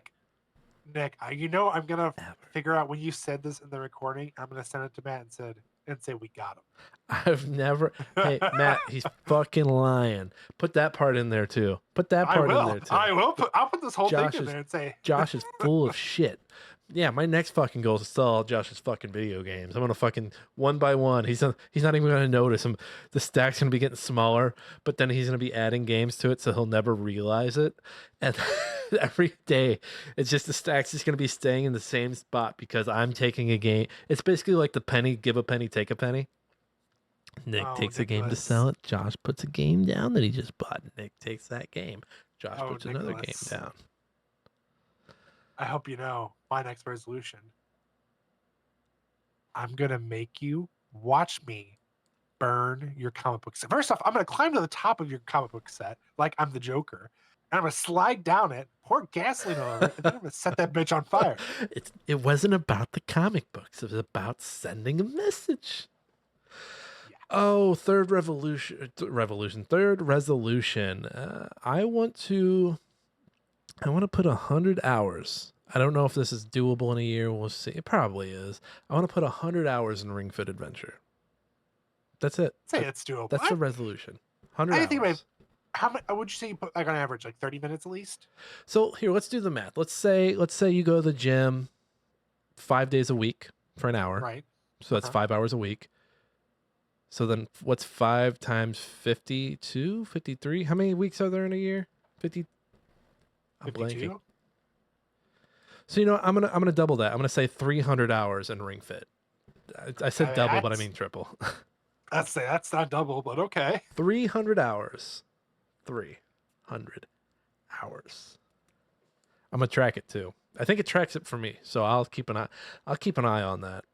[SPEAKER 2] Nick, you know I'm gonna figure out when you said this in the recording. I'm gonna send it to Matt and say we got him.
[SPEAKER 1] I've never. Hey Matt, he's fucking lying. Put that part in there too. Put that part in there too.
[SPEAKER 2] I'll put this whole
[SPEAKER 1] Josh
[SPEAKER 2] thing in
[SPEAKER 1] is-
[SPEAKER 2] there and say
[SPEAKER 1] Josh is full of shit. Yeah, my next fucking goal is to sell all Josh's fucking video games. I'm gonna fucking one by one. He's not even gonna notice him. The stack's gonna be getting smaller, but then he's gonna be adding games to it, so he'll never realize it. And every day, it's just the stack's just gonna be staying in the same spot because I'm taking a game. It's basically like the penny, give a penny, take a penny. Nick
[SPEAKER 2] Oh,
[SPEAKER 1] takes a game to
[SPEAKER 2] Nicholas.
[SPEAKER 1] sell it. Josh puts a game down that he just bought. Nick takes that game. Josh
[SPEAKER 2] Oh,
[SPEAKER 1] puts another game
[SPEAKER 2] Nicholas.
[SPEAKER 1] down.
[SPEAKER 2] I hope you know my next resolution. I'm gonna make you watch me burn your comic book set. First off, I'm gonna climb to the top of your comic book set like I'm the Joker, and I'm gonna slide down it, pour gasoline over it, and then I'm gonna set that bitch on fire.
[SPEAKER 1] It wasn't about the comic books. It was about sending a message.
[SPEAKER 2] Yeah.
[SPEAKER 1] Oh, third resolution. I want to put 100 hours. I don't know if this is doable in a year. We'll see. It probably is. I want to put 100 hours in Ring Fit Adventure. That's it.
[SPEAKER 2] Say it's doable.
[SPEAKER 1] That's the resolution. 100
[SPEAKER 2] I
[SPEAKER 1] hours.
[SPEAKER 2] think about how much would you say you put like on average, like 30 minutes at least?
[SPEAKER 1] So here, let's do the math. Let's say you go to the gym 5 days a week for an hour.
[SPEAKER 2] Right.
[SPEAKER 1] So that's 5 hours a week. So then what's 5 times 52, 53? How many weeks are there in a year? 50. I'm
[SPEAKER 2] 52?
[SPEAKER 1] blanking. So I'm gonna double that. I'm gonna say 300 hours in Ring Fit. I said double, but I mean triple.
[SPEAKER 2] That's not double, but okay.
[SPEAKER 1] 300 hours. 300 hours. I'm gonna track it too. I think it tracks it for me, so I'll keep an eye on that.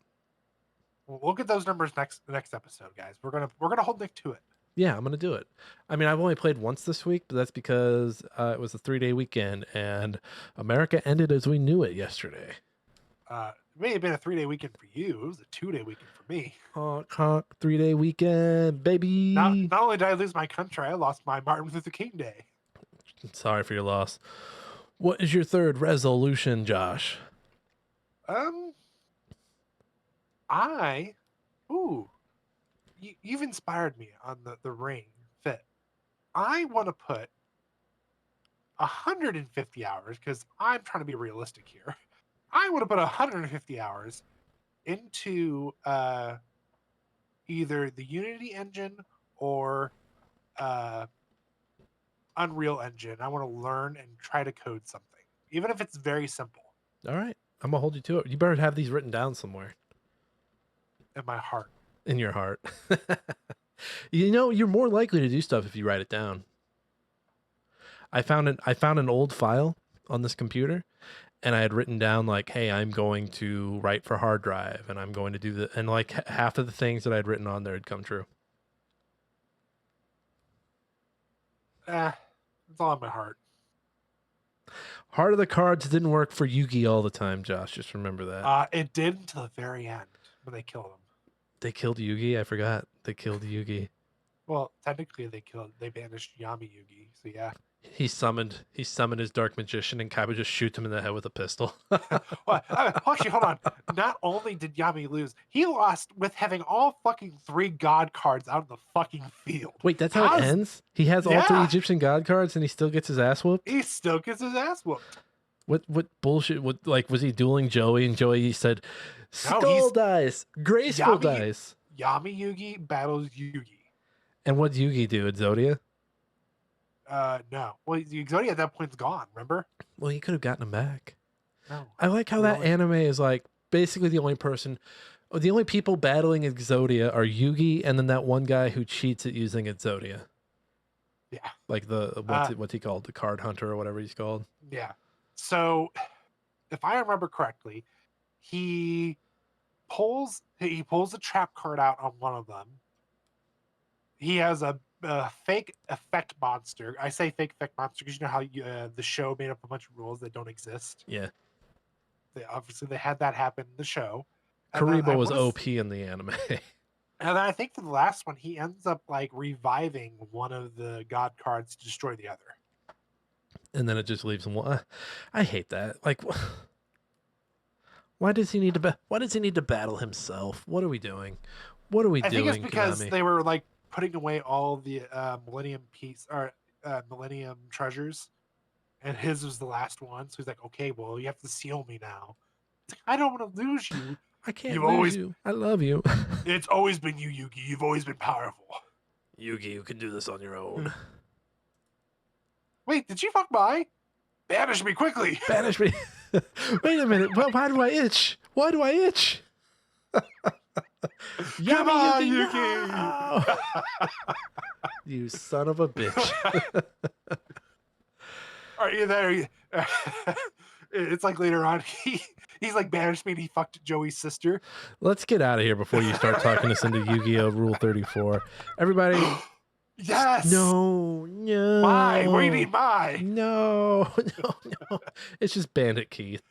[SPEAKER 2] We'll get those numbers next episode, guys. We're gonna hold Nick to it.
[SPEAKER 1] Yeah, I'm gonna do it. I mean, I've only played once this week, but that's because it was a 3-day weekend, and America ended as we knew it yesterday.
[SPEAKER 2] It may have been a 3-day weekend for you. It was a 2-day weekend for me.
[SPEAKER 1] Honk, honk, 3-day weekend, baby.
[SPEAKER 2] Not only did I lose my country, I lost my Martin Luther King Day.
[SPEAKER 1] Sorry for your loss. What is your third resolution, Josh?
[SPEAKER 2] You've inspired me on the Ring Fit. I want to put 150 hours because I'm trying to be realistic here. I want to put 150 hours into either the Unity engine or Unreal Engine. I want to learn and try to code something, even if it's very simple.
[SPEAKER 1] All right. I'm going to hold you to it. You better have these written down somewhere.
[SPEAKER 2] In my heart.
[SPEAKER 1] In your heart. You're more likely to do stuff if you write it down. I found an old file on this computer, and I had written down like, hey, I'm going to write for hard drive, and I'm going to do the, and like half of the things that I'd written on there had come true.
[SPEAKER 2] It's all in my heart.
[SPEAKER 1] Heart of the Cards didn't work for Yugi all the time, Josh. Just remember that.
[SPEAKER 2] It did until the very end when they killed him.
[SPEAKER 1] They killed Yugi? I forgot. They killed Yugi.
[SPEAKER 2] Well, technically they banished Yami Yugi, so yeah.
[SPEAKER 1] He summoned his dark magician, and Kaiba just shoots him in the head with a pistol.
[SPEAKER 2] Actually, hold on. Not only did Yami lose, he lost with having all fucking 3 god cards out in the fucking field.
[SPEAKER 1] Wait, that's how it ends? He has all 3
[SPEAKER 2] Yeah.
[SPEAKER 1] Egyptian god cards, and he still gets his ass whooped?
[SPEAKER 2] He still gets his ass whooped.
[SPEAKER 1] What bullshit? What, like, was he dueling Joey, and Joey said,
[SPEAKER 2] No,
[SPEAKER 1] skull dice, graceful
[SPEAKER 2] Yami-
[SPEAKER 1] dice.
[SPEAKER 2] Yami Yugi battles Yugi.
[SPEAKER 1] And what'd Yugi do? Exodia?
[SPEAKER 2] No. Well, Exodia at that point's gone, remember?
[SPEAKER 1] Well, he could have gotten him back.
[SPEAKER 2] No.
[SPEAKER 1] I like how that anime is like basically the only people battling Exodia are Yugi and then that one guy who cheats at using Exodia.
[SPEAKER 2] Yeah.
[SPEAKER 1] Like what's he called? The card hunter or whatever he's called.
[SPEAKER 2] Yeah. So, if I remember correctly, he pulls a trap card out on one of them. He has a fake effect monster. I say fake effect monster because you know how the show made up a bunch of rules that don't exist.
[SPEAKER 1] Yeah.
[SPEAKER 2] They had that happen in the show. And then
[SPEAKER 1] Karibo was OP in the anime.
[SPEAKER 2] And then I think for the last one, he ends up like reviving one of the god cards to destroy the other.
[SPEAKER 1] And then it just leaves him. I hate that. Like, why does he need to battle himself? What are we doing? What are we doing?
[SPEAKER 2] I think it's because
[SPEAKER 1] Konami?
[SPEAKER 2] they were like putting away all the Millennium treasures, and his was the last one. So he's like, "Okay, well, you have to seal me now." It's like, I don't want to lose you.
[SPEAKER 1] I can't
[SPEAKER 2] You've
[SPEAKER 1] lose
[SPEAKER 2] always-
[SPEAKER 1] you. I love you.
[SPEAKER 2] It's always been you, Yugi. You've always been powerful.
[SPEAKER 1] Yugi, you can do this on your own.
[SPEAKER 2] Wait, did you fuck my? Banish me quickly.
[SPEAKER 1] Banish me. Wait a minute. Why do I itch? Why do I itch?
[SPEAKER 2] Come on, Yugi.
[SPEAKER 1] no! You son of a bitch.
[SPEAKER 2] Are you there? It's like later on, he's like banished me and he fucked Joey's sister.
[SPEAKER 1] Let's get out of here before you start talking us into Yu-Gi-Oh! Rule 34. Everybody,
[SPEAKER 2] Yes.
[SPEAKER 1] No.
[SPEAKER 2] My. What do you mean my?
[SPEAKER 1] No. No. It's just Bandit Keith.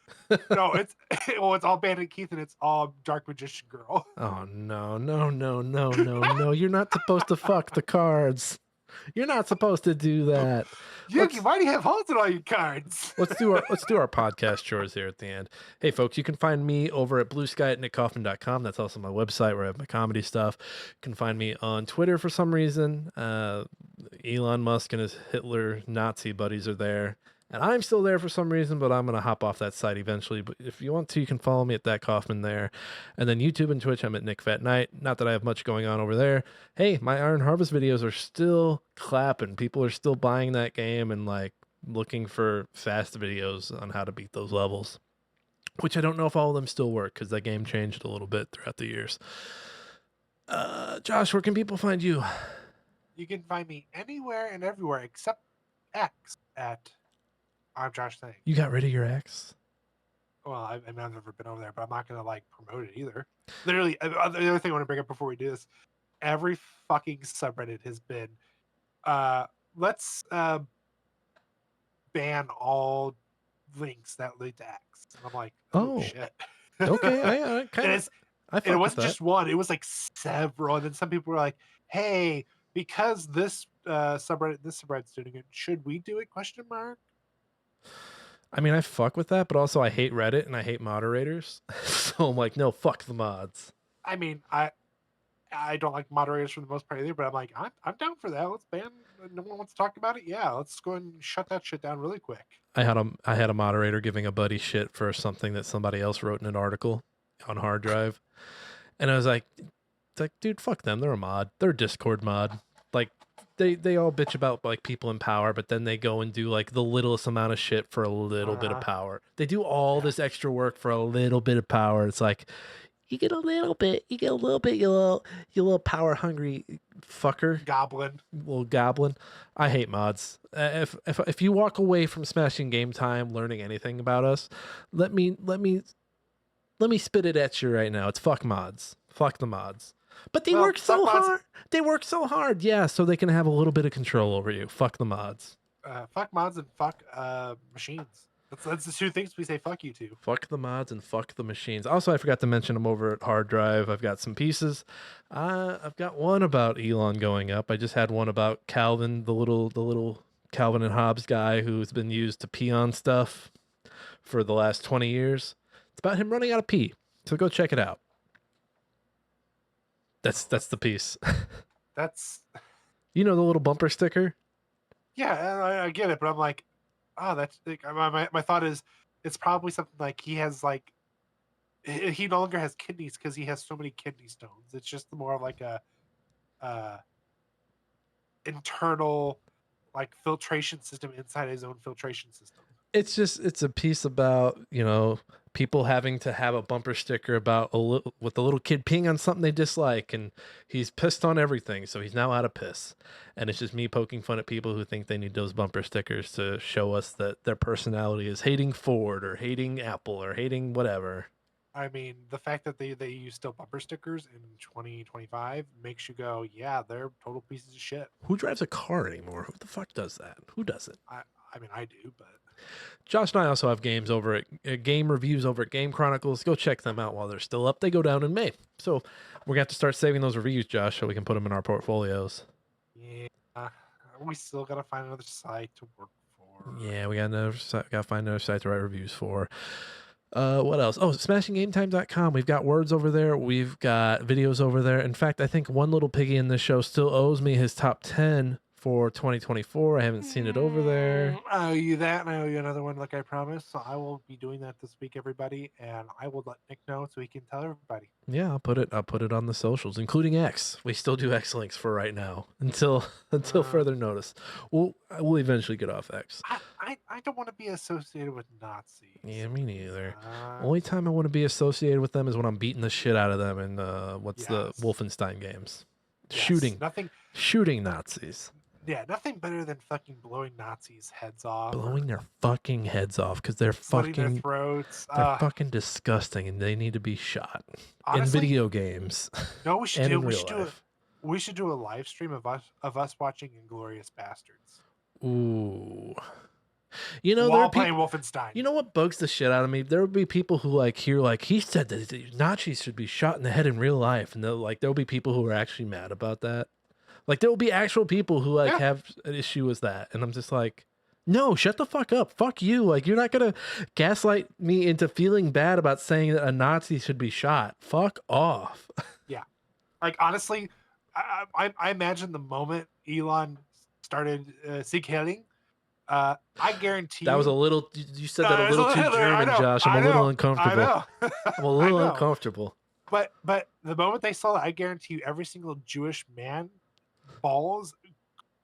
[SPEAKER 2] No, it's it's all Bandit Keith and it's all Dark Magician Girl.
[SPEAKER 1] Oh no. No. You're not supposed to fuck the cards. You're not supposed to do that.
[SPEAKER 2] Yuki, why do you have holes in all your cards?
[SPEAKER 1] Let's do our podcast chores here at the end. Hey folks, you can find me over at bluesky@nickkaufman.com. That's also my website where I have my comedy stuff. You can find me on Twitter for some reason. Elon Musk and his Hitler Nazi buddies are there. And I'm still there for some reason, but I'm going to hop off that site eventually. But if you want to, you can follow me at that Kaufman there. And then YouTube and Twitch, I'm at Nick Fat Knight. Not that I have much going on over there. Hey, my Iron Harvest videos are still clapping. People are still buying that game and like looking for fast videos on how to beat those levels, which I don't know if all of them still work because that game changed a little bit throughout the years. Josh, where can people find you?
[SPEAKER 2] You can find me anywhere and everywhere except X at I'm Josh Thing.
[SPEAKER 1] You got rid of your ex?
[SPEAKER 2] Well, I've never been over there, but I'm not gonna like promote it either. Literally, the other thing I want to bring up before we do this, every fucking subreddit has been, let's ban all links that lead to X. And I'm like, oh shit.
[SPEAKER 1] Okay, I kind of.
[SPEAKER 2] And it wasn't just one; it was like several. And then some people were like, "Hey, because this subreddit's doing it, should we do it?" Question mark.
[SPEAKER 1] I mean, I fuck with that, but also I hate Reddit and I hate moderators. So I'm like, no, fuck the mods.
[SPEAKER 2] I mean, I don't like moderators for the most part either, but I'm like, I'm down for that. Let's ban. No one wants to talk about it. Yeah, let's go and shut that shit down really quick.
[SPEAKER 1] I had a moderator giving a buddy shit for something that somebody else wrote in an article on hard drive, and I was like, it's like, dude, fuck them. They're a mod. They're a Discord mod. Like, they all bitch about like people in power, but then they go and do like the littlest amount of shit for a little bit of power. They do all this extra work for a little bit of power. It's like you get a little bit, you little power hungry fucker.
[SPEAKER 2] Goblin.
[SPEAKER 1] Little goblin. I hate mods. If you walk away from Smashing Game Time learning anything about us, let me spit it at you right now. It's fuck mods. Fuck the mods. But they work so hard. They work so hard. Yeah, so they can have a little bit of control over you. Fuck the mods.
[SPEAKER 2] Fuck mods and fuck machines. That's the two things we say fuck you to.
[SPEAKER 1] Fuck the mods and fuck the machines. Also, I forgot to mention I'm over at Hard Drive. I've got some pieces. I've got one about Elon going up. I just had one about Calvin, the little Calvin and Hobbes guy who's been used to pee on stuff for the last 20 years. It's about him running out of pee. So go check it out. That's the piece.
[SPEAKER 2] That's,
[SPEAKER 1] you know, the little bumper sticker.
[SPEAKER 2] Yeah, I get it, but I'm like, oh, that's like, my thought is it's probably something like he has like he no longer has kidneys because he has so many kidney stones. It's just more of like a internal like filtration system inside his own filtration system.
[SPEAKER 1] It's a piece about, you know, people having to have a bumper sticker about with the little kid peeing on something they dislike, and he's pissed on everything, so he's now out of piss. And it's just me poking fun at people who think they need those bumper stickers to show us that their personality is hating Ford or hating Apple or hating whatever.
[SPEAKER 2] I mean, the fact that they use still bumper stickers in 2025 makes you go, yeah, they're total pieces of shit.
[SPEAKER 1] Who drives a car anymore? Who the fuck does that? Who does it?
[SPEAKER 2] I mean, I do, but
[SPEAKER 1] Josh and I also have games over at game reviews over at Game Chronicles. Go check them out while they're still up. They go down in May. So we're going to have to start saving those reviews, Josh, so we can put them in our portfolios.
[SPEAKER 2] Yeah. We still got to find another site to work for.
[SPEAKER 1] Yeah, we got to find another site to write reviews for. What else? Oh, smashinggametime.com. We've got words over there. We've got videos over there. In fact, I think one little piggy in this show still owes me his top 10 for 2024. I haven't seen it over there.
[SPEAKER 2] I owe you that, and I owe you another one like I promised. So I will be doing that this week, everybody, and I will let Nick know so he can tell everybody.
[SPEAKER 1] Yeah, I'll put it on the socials, including X. We still do X links for right now until further notice. We'll eventually get off X.
[SPEAKER 2] I don't want to be associated with Nazis.
[SPEAKER 1] Yeah, me neither. Only time I want to be associated with them is when I'm beating the shit out of them in the Wolfenstein games.
[SPEAKER 2] Yes,
[SPEAKER 1] Shooting Nazis.
[SPEAKER 2] Yeah, nothing better than fucking blowing Nazis' heads off.
[SPEAKER 1] Blowing their fucking heads off because they're fucking
[SPEAKER 2] their throats.
[SPEAKER 1] They're fucking disgusting and they need to be shot.
[SPEAKER 2] Honestly,
[SPEAKER 1] in video games.
[SPEAKER 2] No, we should do. We should do a live stream of us watching Inglorious Bastards
[SPEAKER 1] Ooh. You know, there
[SPEAKER 2] while
[SPEAKER 1] are people.
[SPEAKER 2] playing Wolfenstein.
[SPEAKER 1] You know what bugs the shit out of me? There would be people who like hear like he said that the Nazis should be shot in the head in real life, and there'll be people who are actually mad about that. Like there will be actual people who like
[SPEAKER 2] Yeah.
[SPEAKER 1] have an issue with that, and I'm just like, no, shut the fuck up, fuck you. Like you're not gonna gaslight me into feeling bad about saying that a Nazi should be shot. Fuck off.
[SPEAKER 2] Like honestly, I imagine the moment Elon started Sieg Heiling, I guarantee
[SPEAKER 1] That was a
[SPEAKER 2] you.
[SPEAKER 1] little. You said that a
[SPEAKER 2] It's
[SPEAKER 1] little too
[SPEAKER 2] I
[SPEAKER 1] German,
[SPEAKER 2] know,
[SPEAKER 1] Josh.
[SPEAKER 2] I
[SPEAKER 1] I'm a little
[SPEAKER 2] know,
[SPEAKER 1] uncomfortable.
[SPEAKER 2] I know.
[SPEAKER 1] I'm a
[SPEAKER 2] I
[SPEAKER 1] little
[SPEAKER 2] know.
[SPEAKER 1] uncomfortable.
[SPEAKER 2] But the moment they saw that, I guarantee you, every single Jewish man balls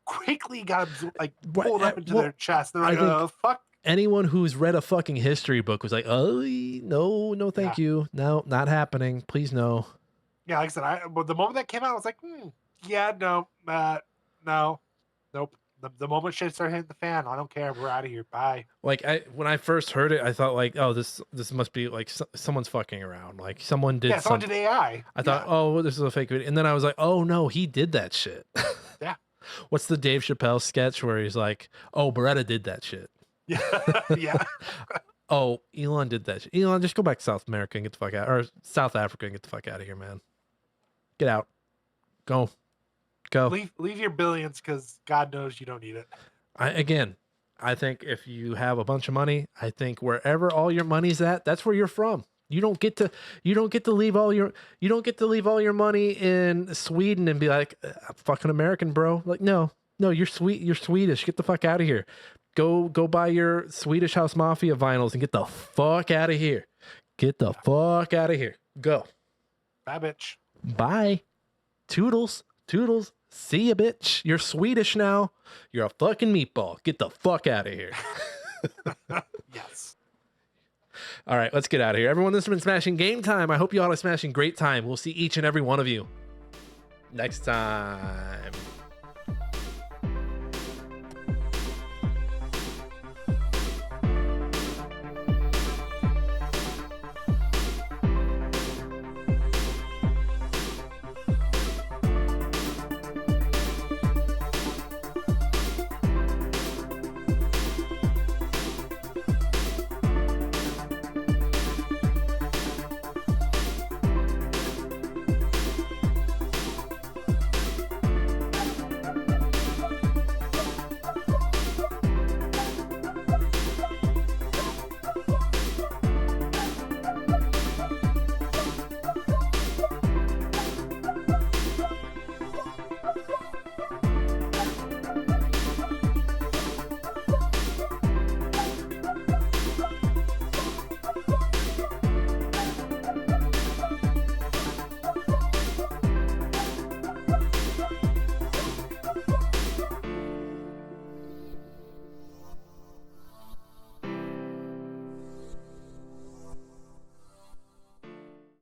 [SPEAKER 2] quickly got like
[SPEAKER 1] What-
[SPEAKER 2] pulled up into
[SPEAKER 1] well,
[SPEAKER 2] their chest. They're
[SPEAKER 1] I
[SPEAKER 2] like,
[SPEAKER 1] think-
[SPEAKER 2] fuck.
[SPEAKER 1] Anyone who's read a fucking history book was like, oh, no, thank you. No, not happening. Please, no.
[SPEAKER 2] Yeah, like I said, but the moment that came out, I was like, yeah, no, nope. The moment shit started hitting the fan, I don't care. We're out of here. Bye.
[SPEAKER 1] Like when I first heard it, I thought like, oh, this must be like someone's fucking around. Like someone did
[SPEAKER 2] Yeah, someone
[SPEAKER 1] something.
[SPEAKER 2] did AI.
[SPEAKER 1] I thought, oh, well, this is a fake video. And then I was like, oh no, he did that shit.
[SPEAKER 2] Yeah.
[SPEAKER 1] What's the Dave Chappelle sketch where he's like, oh, Beretta did that shit.
[SPEAKER 2] Yeah, yeah.
[SPEAKER 1] Oh, Elon did that shit. Elon, just go back to South America and get the fuck out, or South Africa and get the fuck out of here, man. Get out. Go.
[SPEAKER 2] Leave your billions because God knows you don't need it.
[SPEAKER 1] I think if you have a bunch of money, I think wherever all your money's at, that's where you're from. You don't get to leave all your money in Sweden and be like, I'm fucking American, bro. Like, no, you're Swedish. Get the fuck out of here. Go buy your Swedish House Mafia vinyls and get the fuck out of here. Get the fuck out of here. Go.
[SPEAKER 2] Bye, bitch.
[SPEAKER 1] Bye. Toodles. See ya, bitch. You're Swedish now. You're a fucking meatball. Get the fuck out of here.
[SPEAKER 2] Yes.
[SPEAKER 1] All right, let's get out of here. Everyone, this has been Smashing Game Time. I hope you all are smashing great time. We'll see each and every one of you next time.